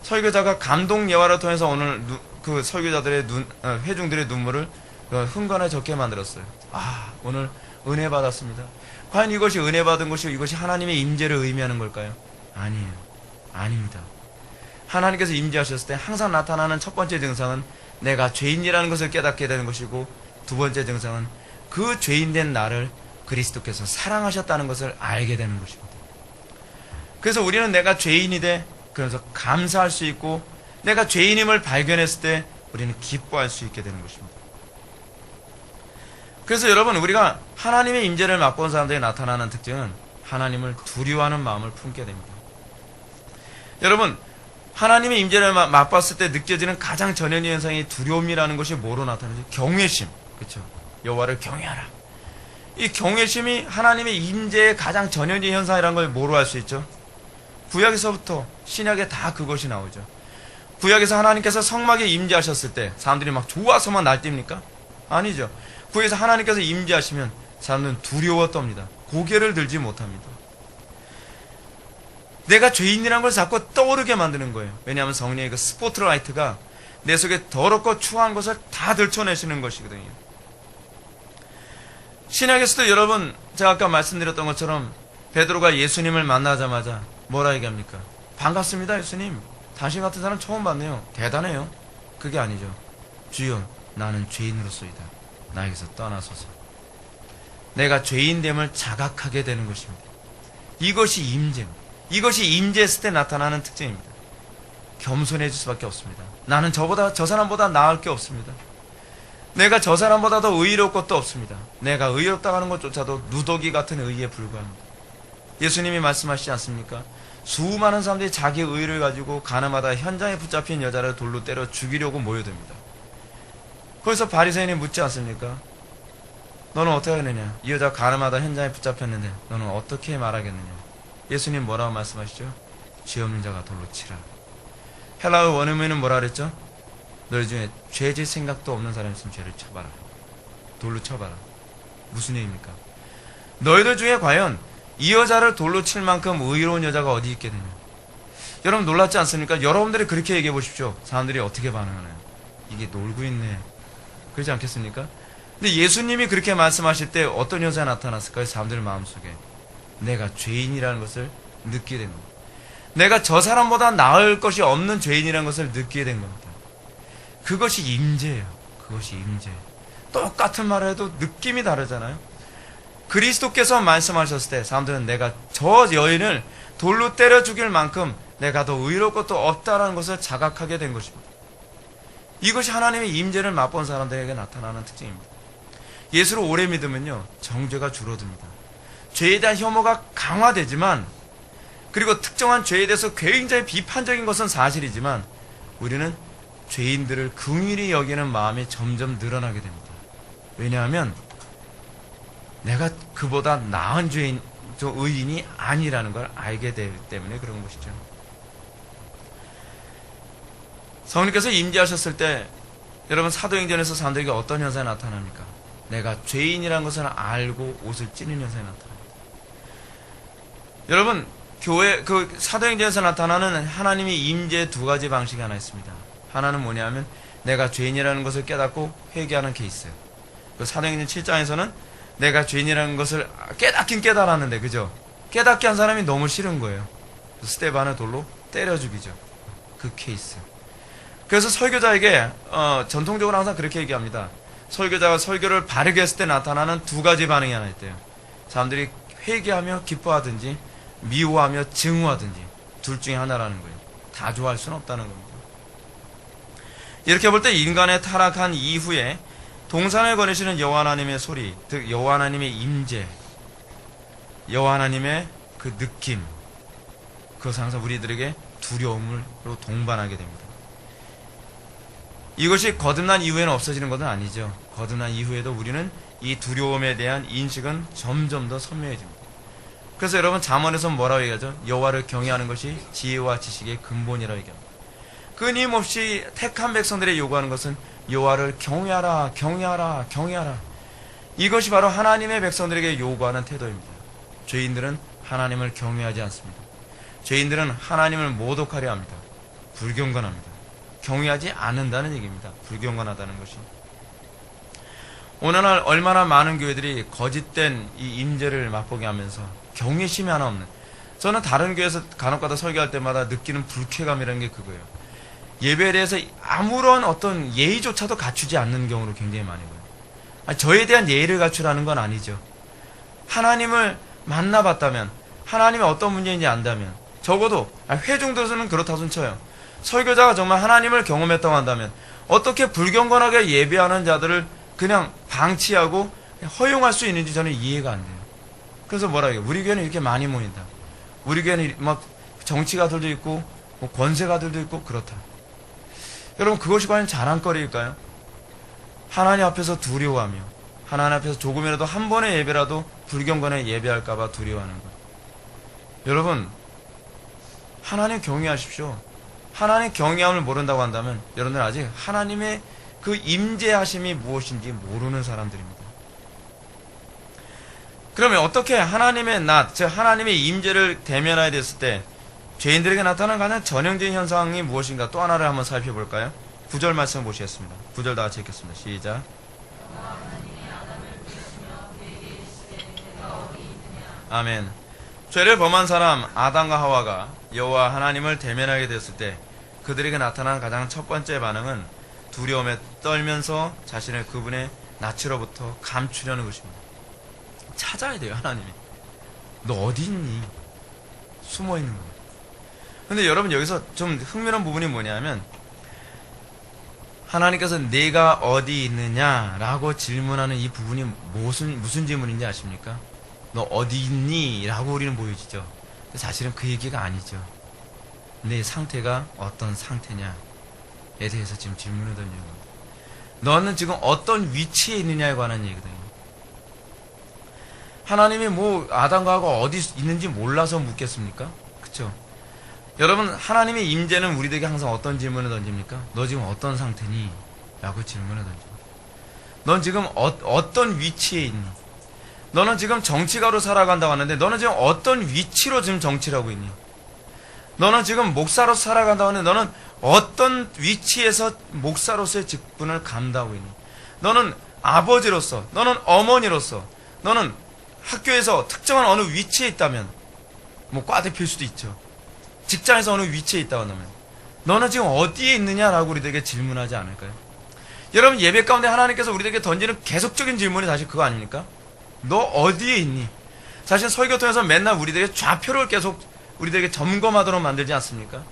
Speaker 1: 설교자가 감동 예화를 통해서 오늘 그 설교자들의 회중들의 눈물을 흥건에 적게 만들었어요. 오늘 은혜 받았습니다. 과연 이것이 은혜 받은 것이 이것이 하나님의 임재를 의미하는 걸까요? 아니에요. 아닙니다. 하나님께서 임재하셨을 때 항상 나타나는 첫 번째 증상은 내가 죄인이라는 것을 깨닫게 되는 것이고, 두 번째 증상은 그 죄인된 나를 그리스도께서 사랑하셨다는 것을 알게 되는 것입니다. 그래서 우리는 내가 죄인이 돼 그래서 감사할 수 있고, 내가 죄인임을 발견했을 때 우리는 기뻐할 수 있게 되는 것입니다. 그래서 여러분, 우리가 하나님의 임재를 맛본 사람들이 나타나는 특징은 하나님을 두려워하는 마음을 품게 됩니다. 여러분, 하나님의 임재를 맛봤을 때 느껴지는 가장 전형의 현상이 두려움이라는 것이 뭐로 나타나죠? 경외심. 그렇죠? 여호와를 경외하라. 이 경외심이 하나님의 임재의 가장 전형의 현상이라는 걸 뭐로 알 수 있죠? 구약에서부터 신약에 다 그것이 나오죠. 구약에서 하나님께서 성막에 임재하셨을 때 사람들이 막 좋아서만 날뛰니까? 아니죠. 구약에서 하나님께서 임재하시면 사람들은 두려워 떱니다. 고개를 들지 못합니다. 내가 죄인이라는 걸 자꾸 떠오르게 만드는 거예요. 왜냐하면 성령의 그 스포트라이트가 내 속에 더럽고 추한 것을 다 들춰내시는 것이거든요. 신약에서도 여러분, 제가 아까 말씀드렸던 것처럼 베드로가 예수님을 만나자마자 뭐라 얘기합니까? 반갑습니다, 예수님. 당신 같은 사람 처음 봤네요. 대단해요. 그게 아니죠. 주여, 나는 죄인으로서이다. 나에게서 떠나소서. 내가 죄인됨을 자각하게 되는 것입니다. 이것이 임재입니다. 이것이 임재했을 때 나타나는 특징입니다. 겸손해질 수밖에 없습니다. 나는 저 사람보다 나을 게 없습니다. 내가 저 사람보다 더 의로울 것도 없습니다. 내가 의롭다고 하는 것조차도 누더기 같은 의에 불과합니다. 예수님이 말씀하시지 않습니까? 수많은 사람들이 자기 의를 가지고 가늠하다 현장에 붙잡힌 여자를 돌로 때려 죽이려고 모여듭니다. 거기서 바리새인이 묻지 않습니까? 너는 어떻게 하느냐? 이 여자가 가늠하다 현장에 붙잡혔는데 너는 어떻게 말하겠느냐? 예수님 뭐라고 말씀하시죠? 죄 없는 자가 돌로 치라. 헬라어 원어민은 뭐라 그랬죠? 너희 중에 죄 질 생각도 없는 사람이 있으면 죄를 쳐봐라. 돌로 쳐봐라. 무슨 얘기입니까? 너희들 중에 과연 이 여자를 돌로 칠 만큼 의로운 여자가 어디 있겠느냐? 여러분 놀랍지 않습니까? 여러분들이 그렇게 얘기해 보십시오. 사람들이 어떻게 반응하나요? 이게 놀고 있네. 그렇지 않겠습니까? 근데 예수님이 그렇게 말씀하실 때 어떤 현상이 나타났을까요? 사람들 마음속에 내가 죄인이라는 것을 느끼게 된 겁니다. 내가 저 사람보다 나을 것이 없는 죄인이라는 것을 느끼게 된 겁니다. 그것이 임재예요. 그것이 임재. 똑같은 말을 해도 느낌이 다르잖아요. 그리스도께서 말씀하셨을 때 사람들은 내가 저 여인을 돌로 때려 죽일 만큼 내가 더 의로울 것도 없다는 것을 자각하게 된 것입니다. 이것이 하나님의 임재를 맛본 사람들에게 나타나는 특징입니다. 예수를 오래 믿으면요, 정죄가 줄어듭니다. 죄에 대한 혐오가 강화되지만, 그리고 특정한 죄에 대해서 굉장히 비판적인 것은 사실이지만 우리는 죄인들을 긍휼히 여기는 마음이 점점 늘어나게 됩니다. 왜냐하면 내가 그보다 나은 의인이 아니라는 걸 알게 되기 때문에 그런 것이죠. 성령께서 임재하셨을 때 여러분 사도행전에서 사람들에게 어떤 현상이 나타납니까? 내가 죄인이라는 것을 알고 옷을 찢는 현상이 나타납니다. 여러분 교회 사도행전에서 나타나는 하나님의 임재의 두 가지 방식이 하나 있습니다. 하나는 뭐냐면 내가 죄인이라는 것을 깨닫고 회개하는 케이스. 그 사도행전 7장에서는 내가 죄인이라는 것을 깨닫긴 깨달았는데, 그죠? 깨닫게 한 사람이 너무 싫은 거예요. 스데반을 돌로 때려 죽이죠. 그 케이스. 그래서 설교자에게 전통적으로 항상 그렇게 얘기합니다. 설교자가 설교를 바르게 했을 때 나타나는 두 가지 반응이 하나 있대요. 사람들이 회개하며 기뻐하든지 미워하며 증오하든지 둘 중에 하나라는 거예요. 다 좋아할 수는 없다는 겁니다. 이렇게 볼 때 인간의 타락한 이후에 동산을 거니시는 여호와 하나님의 소리, 즉 여호와 하나님의 임재, 여호와 하나님의 그 느낌, 그것은 항상 우리들에게 두려움으로 동반하게 됩니다. 이것이 거듭난 이후에는 없어지는 것은 아니죠. 거듭난 이후에도 우리는 이 두려움에 대한 인식은 점점 더 선명해집니다. 그래서 여러분 잠언에서 뭐라고 얘기하죠? 여호와를 경외하는 것이 지혜와 지식의 근본이라고 얘기합니다. 끊임없이 택한 백성들의 요구하는 것은 여호와를 경외하라, 경외하라, 경외하라. 이것이 바로 하나님의 백성들에게 요구하는 태도입니다. 죄인들은 하나님을 경외하지 않습니다. 죄인들은 하나님을 모독하려 합니다. 불경건합니다. 경외하지 않는다는 얘기입니다. 불경건하다는 것이. 오늘날 얼마나 많은 교회들이 거짓된 이 임재를 맛보게 하면서 경외심이 하나 없는, 저는 다른 교회에서 간혹가다 설교할 때마다 느끼는 불쾌감이라는 게 그거예요. 예배에 대해서 아무런 어떤 예의조차도 갖추지 않는 경우로 굉장히 많이 보여요. 저에 대한 예의를 갖추라는 건 아니죠. 하나님을 만나봤다면, 하나님이 어떤 문제인지 안다면, 적어도 회중들에서는 그렇다 손 쳐요. 설교자가 정말 하나님을 경험했다고 한다면 어떻게 불경건하게 예배하는 자들을 그냥 방치하고 허용할 수 있는지 저는 이해가 안 돼요. 그래서 뭐라 해요? 우리 교회는 이렇게 많이 모인다. 우리 교회는 막 정치가들도 있고 뭐 권세가들도 있고 그렇다. 여러분 그것이 과연 자랑거리일까요? 하나님 앞에서 두려워하며 하나님 앞에서 조금이라도 한 번의 예배라도 불경건에 예배할까봐 두려워하는 것. 여러분 하나님 경외하십시오. 하나님 경외함을 모른다고 한다면 여러분들 아직 하나님의 그 임재하심이 무엇인지 모르는 사람들입니다. 그러면 어떻게 하나님의 낯, 즉 하나님의 임재를 대면하게 됐을 때 죄인들에게 나타나는 가장 전형적인 현상이 무엇인가 또 하나를 한번 살펴볼까요? 9절 말씀 보시겠습니다. 9절 다 같이 읽겠습니다. 시작. 아멘. 죄를 범한 사람 아담과 하와가 여호와 하나님을 대면하게 됐을 때 그들에게 나타난 가장 첫 번째 반응은 두려움에 떨면서 자신을 그분의 낯으로부터 감추려는 것입니다. 찾아야 돼요. 하나님이. 너 어디 있니? 숨어 있는 거예요. 근데 여러분 여기서 좀 흥미로운 부분이 뭐냐면 하나님께서 내가 어디 있느냐라고 질문하는 이 부분이 무슨 질문인지 아십니까? 너 어디 있니? 라고 우리는 보여지죠. 근데 사실은 그 얘기가 아니죠. 내 상태가 어떤 상태냐에 대해서 지금 질문을 던지는 겁니다. 너는 지금 어떤 위치에 있느냐에 관한 얘기거든요. 하나님이 뭐 아담과 하와가 어디 있는지 몰라서 묻겠습니까? 그쵸? 여러분 하나님의 임재는 우리들에게 항상 어떤 질문을 던집니까? 너 지금 어떤 상태니? 라고 질문을 던집니다. 넌 지금 어떤 위치에 있니? 너는 지금 정치가로 살아간다고 하는데 너는 지금 어떤 위치로 지금 정치를 하고 있니? 너는 지금 목사로 살아간다고 하는데 너는 어떤 위치에서 목사로서의 직분을 감당하고 있니? 너는 아버지로서, 너는 어머니로서, 너는 학교에서 특정한 어느 위치에 있다면 뭐 과대표일 수도 있죠. 직장에서 어느 위치에 있다고 하면 너는 지금 어디에 있느냐라고 우리들에게 질문하지 않을까요? 여러분 예배 가운데 하나님께서 우리들에게 던지는 계속적인 질문이 사실 그거 아닙니까? 너 어디에 있니? 사실 설교 통해서 맨날 우리들에게 좌표를 계속 우리들에게 점검하도록 만들지 않습니까?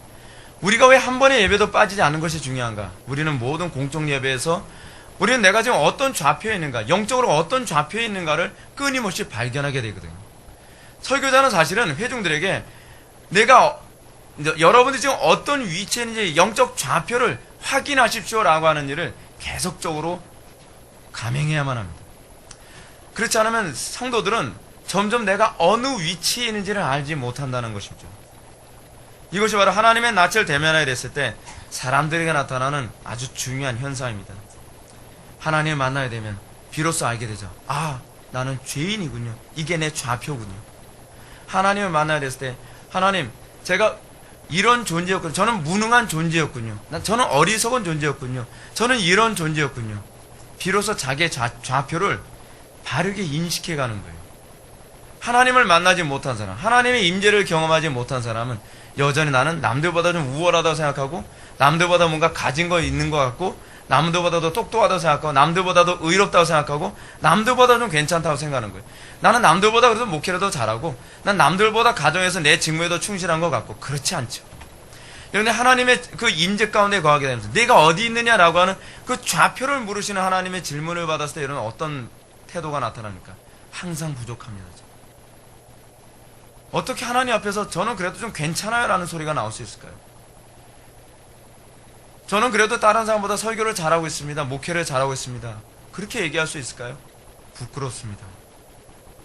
Speaker 1: 우리가 왜 한 번의 예배도 빠지지 않는 것이 중요한가? 우리는 모든 공적 예배에서 우리는 내가 지금 어떤 좌표에 있는가, 영적으로 어떤 좌표에 있는가를 끊임없이 발견하게 되거든요. 설교자는 사실은 회중들에게 내가 여러분들이 지금 어떤 위치에 있는지 영적 좌표를 확인하십시오라고 하는 일을 계속적으로 감행해야만 합니다. 그렇지 않으면 성도들은 점점 내가 어느 위치에 있는지를 알지 못한다는 것이죠. 이것이 바로 하나님의 낯을 대면하게 됐을 때 사람들에게 나타나는 아주 중요한 현상입니다. 하나님을 만나게 되면 비로소 알게 되죠. 아, 나는 죄인이군요. 이게 내 좌표군요. 하나님을 만나게 됐을 때 하나님, 제가 이런 존재였군요. 저는 무능한 존재였군요. 저는 어리석은 존재였군요. 저는 이런 존재였군요. 비로소 자기의 좌표를 바르게 인식해가는 거예요. 하나님을 만나지 못한 사람, 하나님의 임재를 경험하지 못한 사람은 여전히 나는 남들보다 좀 우월하다고 생각하고 남들보다 뭔가 가진 거 있는 것 같고 남들보다 더 똑똑하다고 생각하고 남들보다 더 의롭다고 생각하고 남들보다 좀 괜찮다고 생각하는 거예요. 나는 남들보다 그래도 목회를 더 잘하고 난 남들보다 가정에서 내 직무에 더 충실한 것 같고 그렇지 않죠. 그런데 하나님의 그 임재 가운데 거하게 되면서 내가 어디 있느냐라고 하는 그 좌표를 물으시는 하나님의 질문을 받았을 때 이런 어떤 태도가 나타납니까? 항상 부족합니다. 어떻게 하나님 앞에서 저는 그래도 좀 괜찮아요 라는 소리가 나올 수 있을까요? 저는 그래도 다른 사람보다 설교를 잘하고 있습니다. 목회를 잘하고 있습니다. 그렇게 얘기할 수 있을까요? 부끄럽습니다.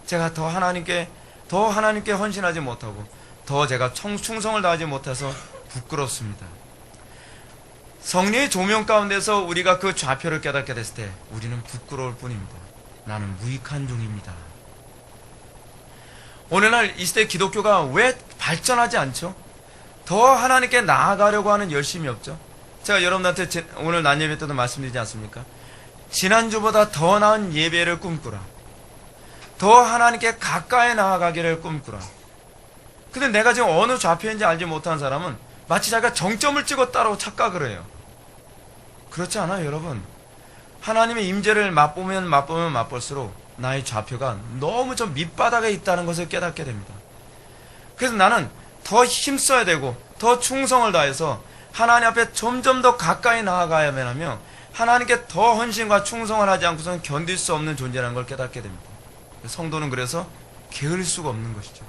Speaker 1: 제가 더 하나님께 헌신하지 못하고 더 제가 충성을 다하지 못해서 부끄럽습니다. 성령의 조명 가운데서 우리가 그 좌표를 깨닫게 됐을 때 우리는 부끄러울 뿐입니다. 나는 무익한 종입니다. 오늘날 이 시대 기독교가 왜 발전하지 않죠? 더 하나님께 나아가려고 하는 열심이 없죠? 제가 여러분한테 오늘 낮 예배 때도 말씀드리지 않습니까? 지난주보다 더 나은 예배를 꿈꾸라. 더 하나님께 가까이 나아가기를 꿈꾸라. 근데 내가 지금 어느 좌표인지 알지 못한 사람은 마치 자기가 정점을 찍었다고 착각을 해요. 그렇지 않아요, 여러분. 하나님의 임재를 맛보면 맛볼수록 나의 좌표가 너무 좀 밑바닥에 있다는 것을 깨닫게 됩니다. 그래서 나는 더 힘써야 되고 더 충성을 다해서 하나님 앞에 점점 더 가까이 나아가야만 하며 하나님께 더 헌신과 충성을 하지 않고서는 견딜 수 없는 존재라는 걸 깨닫게 됩니다. 성도는 그래서 게을릴 수가 없는 것이죠.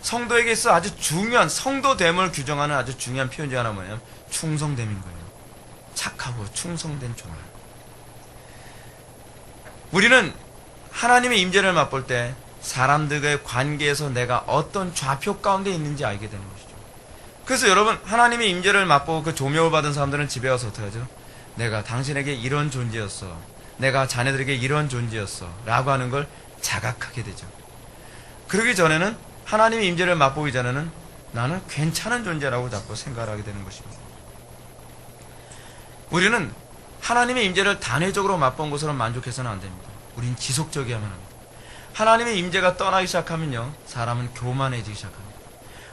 Speaker 1: 성도에게 있어 아주 중요한 성도됨을 규정하는 아주 중요한 표현 중 하나 뭐냐면 충성됨인 거예요. 착하고 충성된 종아. 우리는 하나님의 임재를 맛볼 때 사람들과의 관계에서 내가 어떤 좌표 가운데 있는지 알게 되는 것이죠. 그래서 여러분, 하나님의 임재를 맛보고 그 조명을 받은 사람들은 집에 와서 어떻게 하죠? 내가 당신에게 이런 존재였어. 내가 자네들에게 이런 존재였어. 라고 하는 걸 자각하게 되죠. 그러기 전에는 하나님의 임재를 맛보기 전에는 나는 괜찮은 존재라고 자꾸 생각을 하게 되는 것입니다. 우리는 하나님의 임재를 단회적으로 맛본 것으로 만족해서는 안 됩니다. 우린 지속적이어야만 합니다. 하나님의 임재가 떠나기 시작하면요, 사람은 교만해지기 시작합니다.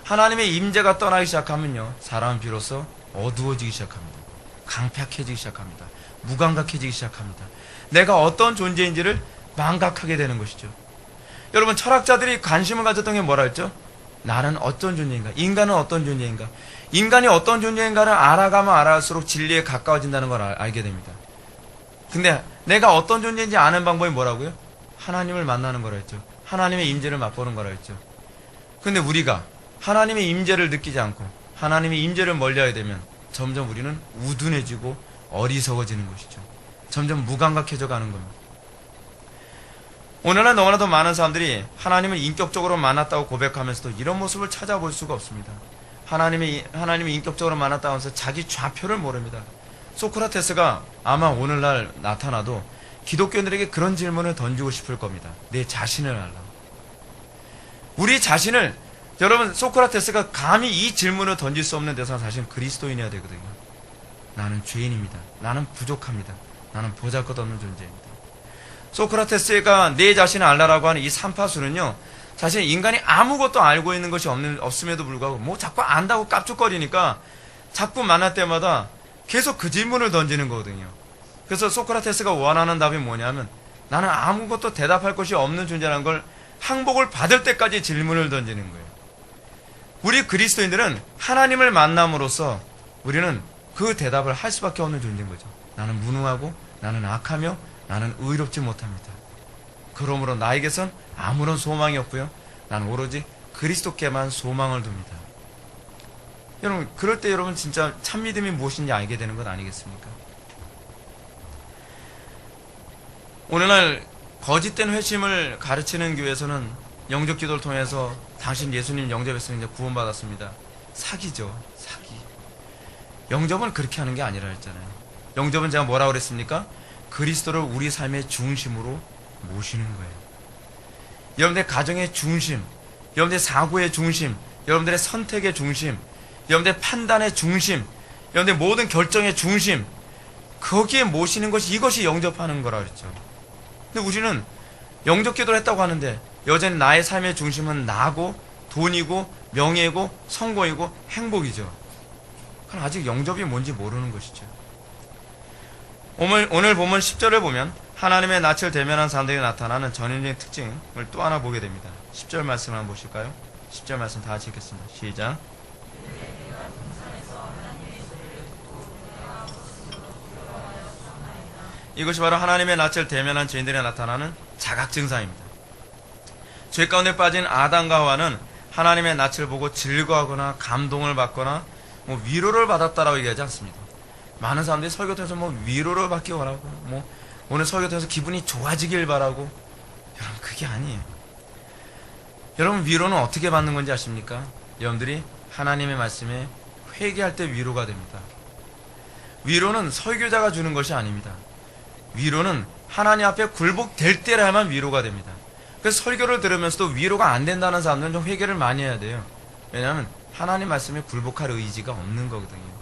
Speaker 1: 하나님의 임재가 떠나기 시작하면요, 사람은 비로소 어두워지기 시작합니다. 강팍해지기 시작합니다. 무감각해지기 시작합니다. 내가 어떤 존재인지를 망각하게 되는 것이죠. 여러분, 철학자들이 관심을 가졌던 게 뭐라 했죠? 나는 어떤 존재인가? 인간은 어떤 존재인가? 인간이 어떤 존재인가를 알아가면 알아갈수록 진리에 가까워진다는 걸 알게 됩니다. 근데 내가 어떤 존재인지 아는 방법이 뭐라고요? 하나님을 만나는 거라 했죠. 하나님의 임재를 맛보는 거라 했죠. 근데 우리가 하나님의 임재를 느끼지 않고 하나님의 임재를 멀리하게 되면 점점 우리는 우둔해지고 어리석어지는 것이죠. 점점 무감각해져 가는 겁니다. 오늘날 너무나도 많은 사람들이 하나님을 인격적으로 만났다고 고백하면서도 이런 모습을 찾아볼 수가 없습니다. 하나님을 인격적으로 만났다고 하면서 자기 좌표를 모릅니다. 소크라테스가 아마 오늘날 나타나도 기독교인들에게 그런 질문을 던지고 싶을 겁니다. 내 자신을 알라. 우리 자신을, 여러분, 소크라테스가 감히 이 질문을 던질 수 없는 대상은 사실 그리스도인이어야 되거든요. 나는 죄인입니다. 나는 부족합니다. 나는 보잘것없는 존재입니다. 소크라테스가 내 자신을 알라라고 하는 이 삼파수는요, 사실 인간이 아무것도 알고 있는 것이 없음에도 불구하고 뭐 자꾸 안다고 깝죽거리니까 자꾸 만날 때마다 계속 그 질문을 던지는 거거든요. 그래서 소크라테스가 원하는 답이 뭐냐면 나는 아무것도 대답할 것이 없는 존재라는 걸 항복을 받을 때까지 질문을 던지는 거예요. 우리 그리스도인들은 하나님을 만남으로써 우리는 그 대답을 할 수밖에 없는 존재인 거죠. 나는 무능하고 나는 악하며 나는 의롭지 못합니다. 그러므로 나에게선 아무런 소망이 없고요. 나는 오로지 그리스도께만 소망을 둡니다. 여러분, 그럴 때 여러분 진짜 참 믿음이 무엇인지 알게 되는 것 아니겠습니까? 오늘날 거짓된 회심을 가르치는 교회에서는 영접 기도를 통해서 당신 예수님 영접했으면 이제 구원받았습니다. 사기죠, 사기. 영접은 그렇게 하는 게 아니라 했잖아요. 영접은 제가 뭐라고 그랬습니까? 그리스도를 우리 삶의 중심으로 모시는 거예요. 여러분들의 가정의 중심, 여러분들의 사고의 중심, 여러분들의 선택의 중심, 여러분들의 판단의 중심, 여러분들의 모든 결정의 중심, 거기에 모시는 것이, 이것이 영접하는 거라 그랬죠. 근데 우리는 영접 기도를 했다고 하는데 여전히 나의 삶의 중심은 나고 돈이고 명예고 성공이고 행복이죠. 그럼 아직 영접이 뭔지 모르는 것이죠. 오늘 본문 10절을 보면 하나님의 낯을 대면한 사람들이 나타나는 전형적인 특징을 또 하나 보게 됩니다. 10절 말씀을 한번 보실까요? 10절 말씀 다 같이 읽겠습니다. 시작. 이것이 바로 하나님의 낯을 대면한 죄인들에 나타나는 자각 증상입니다. 죄 가운데 빠진 아담과 하와는 하나님의 낯을 보고 즐거워하거나 감동을 받거나 뭐 위로를 받았다라고 얘기하지 않습니다. 많은 사람들이 설교 통해서 뭐 위로를 받기 원하고 뭐 오늘 설교 통해서 기분이 좋아지길 바라고, 여러분 그게 아니에요. 여러분 위로는 어떻게 받는 건지 아십니까? 여러분들이 하나님의 말씀에 회개할 때 위로가 됩니다. 위로는 설교자가 주는 것이 아닙니다. 위로는 하나님 앞에 굴복될 때라야만 위로가 됩니다. 그래서 설교를 들으면서도 위로가 안 된다는 사람들은 좀 회개를 많이 해야 돼요. 왜냐하면 하나님 말씀에 굴복할 의지가 없는 거거든요.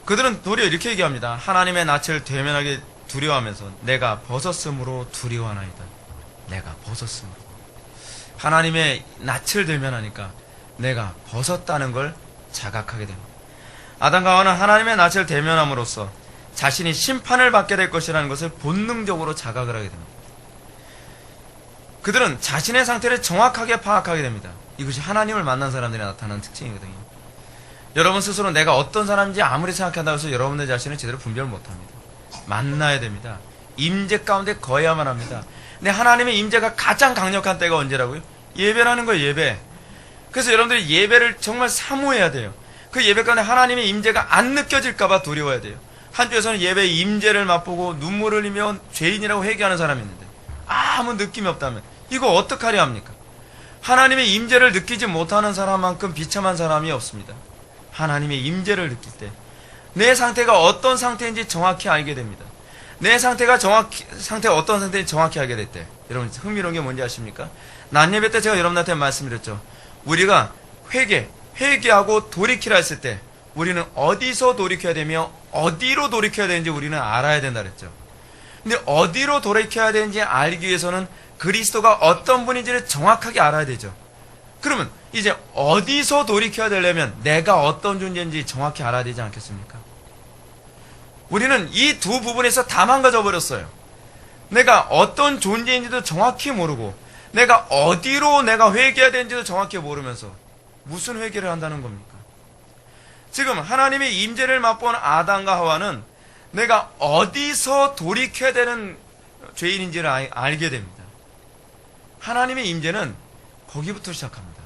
Speaker 1: 그들은 도리어 이렇게 얘기합니다. 하나님의 낯을 대면하게 두려워하면서 내가 벗었으므로 두려워하나이다. 내가 벗었으므로. 하나님의 낯을 대면하니까 내가 벗었다는 걸 자각하게 됩니다. 아담과 하와는 하나님의 낯을 대면함으로써 자신이 심판을 받게 될 것이라는 것을 본능적으로 자각을 하게 됩니다. 그들은 자신의 상태를 정확하게 파악하게 됩니다. 이것이 하나님을 만난 사람들이 나타나는 특징이거든요. 여러분 스스로 내가 어떤 사람인지 아무리 생각한다고 해서 여러분의 자신을 제대로 분별 못합니다. 만나야 됩니다. 임재 가운데 거해야만 합니다. 근데 하나님의 임재가 가장 강력한 때가 언제라고요? 예배라는 거예요. 예배. 그래서 여러분들이 예배를 정말 사모해야 돼요. 그 예배 가운데 하나님의 임재가 안 느껴질까 봐 두려워야 돼요. 한쪽에서는 예배의 임재를 맛보고 눈물을 흘리며 죄인이라고 회개하는 사람이 있는데 아무 느낌이 없다면 이거 어떡하려 합니까? 하나님의 임재를 느끼지 못하는 사람만큼 비참한 사람이 없습니다. 하나님의 임재를 느낄 때 내 상태가 어떤 상태인지 정확히 알게 됩니다. 내 상태가 어떤 상태인지 정확히 알게 될 때, 여러분 흥미로운 게 뭔지 아십니까? 낮 예배 때 제가 여러분한테 말씀드렸죠. 우리가 회개하고 돌이키라 했을 때 우리는 어디서 돌이켜야 되며 어디로 돌이켜야 되는지 우리는 알아야 된다 그랬죠. 근데 어디로 돌이켜야 되는지 알기 위해서는 그리스도가 어떤 분인지를 정확하게 알아야 되죠. 그러면 이제 어디서 돌이켜야 되려면 내가 어떤 존재인지 정확히 알아야 되지 않겠습니까? 우리는 이 두 부분에서 다 망가져 버렸어요. 내가 어떤 존재인지도 정확히 모르고 내가 어디로 내가 회개해야 되는지도 정확히 모르면서 무슨 회개를 한다는 겁니까? 지금 하나님의 임재를 맛본 아담과 하와는 내가 어디서 돌이켜야 되는 죄인인지를 알게 됩니다. 하나님의 임재는 거기부터 시작합니다.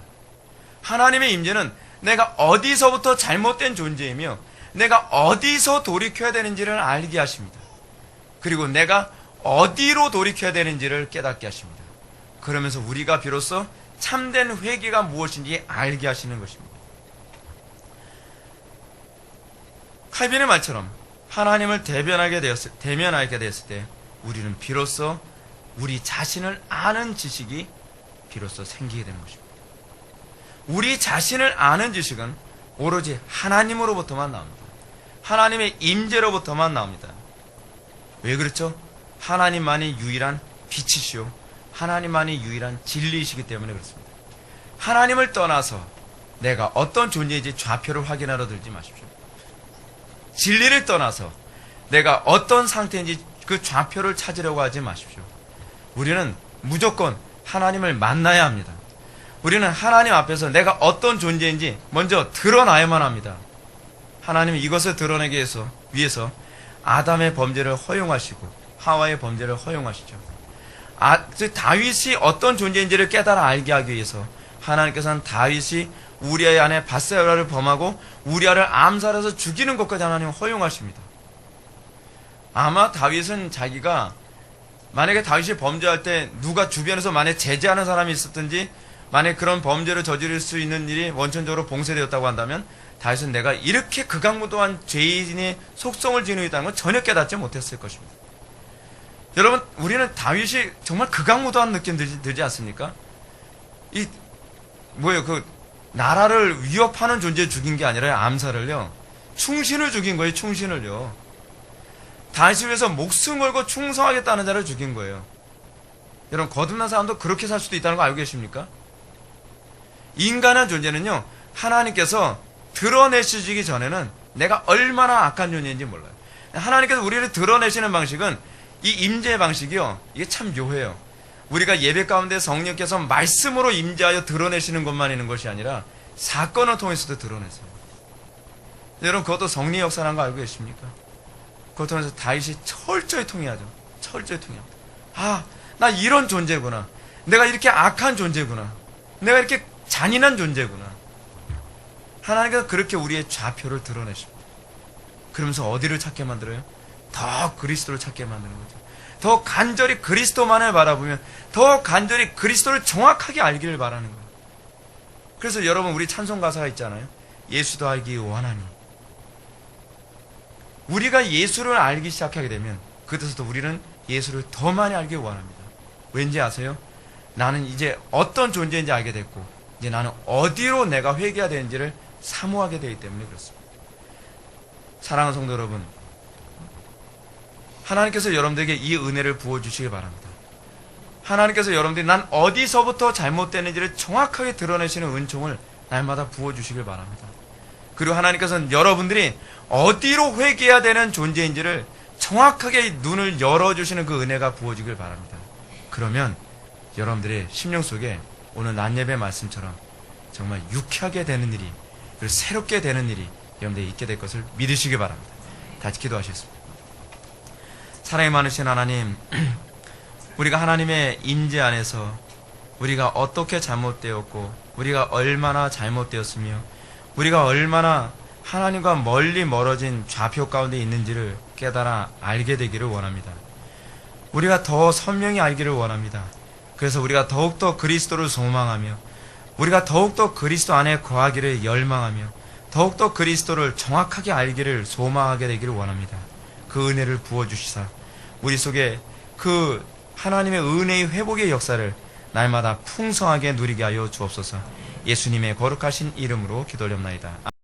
Speaker 1: 하나님의 임재는 내가 어디서부터 잘못된 존재이며 내가 어디서 돌이켜야 되는지를 알게 하십니다. 그리고 내가 어디로 돌이켜야 되는지를 깨닫게 하십니다. 그러면서 우리가 비로소 참된 회개가 무엇인지 알게 하시는 것입니다. 칼빈의 말처럼 하나님을 대면하게 되었을 때 우리는 비로소 우리 자신을 아는 지식이 비로소 생기게 되는 것입니다. 우리 자신을 아는 지식은 오로지 하나님으로부터만 나옵니다. 하나님의 임재로부터만 나옵니다. 왜 그렇죠? 하나님만이 유일한 빛이시오. 하나님만이 유일한 진리이시기 때문에 그렇습니다. 하나님을 떠나서 내가 어떤 존재인지 좌표를 확인하러 들지 마십시오. 진리를 떠나서 내가 어떤 상태인지 그 좌표를 찾으려고 하지 마십시오. 우리는 무조건 하나님을 만나야 합니다. 우리는 하나님 앞에서 내가 어떤 존재인지 먼저 드러나야만 합니다. 하나님은 이것을 드러내기 위해서 아담의 범죄를 허용하시고 하와의 범죄를 허용하시죠. 다윗이 어떤 존재인지를 깨달아 알게 하기 위해서 하나님께서는 다윗이 우리아의 아내 밧세바를 범하고 우리아를 암살해서 죽이는 것까지 하나님은 허용하십니다. 아마 다윗은 자기가 만약에 다윗이 범죄할 때 누가 주변에서 만약에 제재하는 사람이 있었든지 만약에 그런 범죄를 저지를 수 있는 일이 원천적으로 봉쇄되었다고 한다면 다윗은 내가 이렇게 극악무도한 죄인의 속성을 지니고 있다는 건 전혀 깨닫지 못했을 것입니다. 여러분, 우리는 다윗이 정말 극악무도한 느낌 들지 않습니까? 나라를 위협하는 존재에 죽인 게 아니라 암살을요. 충신을 죽인 거예요, 충신을요. 다윗을 위해서 목숨 걸고 충성하겠다는 자를 죽인 거예요. 여러분, 거듭난 사람도 그렇게 살 수도 있다는 거 알고 계십니까? 인간한 존재는요, 하나님께서 드러내시기 전에는 내가 얼마나 악한 존재인지 몰라요. 하나님께서 우리를 드러내시는 방식은 이 임재의 방식이요, 이게 참 묘해요. 우리가 예배 가운데 성령께서 말씀으로 임재하여 드러내시는 것만 있는 것이 아니라 사건을 통해서도 드러내세요. 여러분, 그것도 성령의 역사라는 거 알고 계십니까? 그것 통해서 다윗이 철저히 통해하죠. 철저히 통해합니다. 아, 나 이런 존재구나. 내가 이렇게 악한 존재구나. 내가 이렇게 잔인한 존재구나. 하나님께서 그렇게 우리의 좌표를 드러내십니다. 그러면서 어디를 찾게 만들어요? 더 그리스도를 찾게 만드는 거죠. 더 간절히 그리스도만을 바라보면 더 간절히 그리스도를 정확하게 알기를 바라는 거예요. 그래서 여러분, 우리 찬송 가사가 있잖아요. 예수도 알기 원하니. 우리가 예수를 알기 시작하게 되면 그때서부터 우리는 예수를 더 많이 알기 원합니다. 왠지 아세요? 나는 이제 어떤 존재인지 알게 됐고, 이제 나는 어디로 내가 회개해야 되는지를 사모하게 되기 때문에 그렇습니다. 사랑하는 성도 여러분, 하나님께서 여러분들에게 이 은혜를 부어주시기 바랍니다. 하나님께서 여러분들이 난 어디서부터 잘못되는지를 정확하게 드러내시는 은총을 날마다 부어주시길 바랍니다. 그리고 하나님께서는 여러분들이 어디로 회개해야 되는 존재인지를 정확하게 눈을 열어주시는 그 은혜가 부어지길 바랍니다. 그러면 여러분들의 심령 속에 오늘 낮예배 말씀처럼 정말 유쾌하게 되는 일이, 그리고 새롭게 되는 일이 여러분들이 있게 될 것을 믿으시기 바랍니다. 같이 기도하시겠습니다. 사랑이 많으신 하나님, 우리가 하나님의 임재 안에서 우리가 어떻게 잘못되었고, 우리가 얼마나 잘못되었으며, 우리가 얼마나 하나님과 멀리 멀어진 좌표 가운데 있는지를 깨달아 알게 되기를 원합니다. 우리가 더 선명히 알기를 원합니다. 그래서 우리가 더욱더 그리스도를 소망하며, 우리가 더욱더 그리스도 안에 거하기를 열망하며, 더욱더 그리스도를 정확하게 알기를 소망하게 되기를 원합니다. 그 은혜를 부어주시사 우리 속에 그 하나님의 은혜의 회복의 역사를 날마다 풍성하게 누리게 하여 주옵소서. 예수님의 거룩하신 이름으로 기도하옵나이다.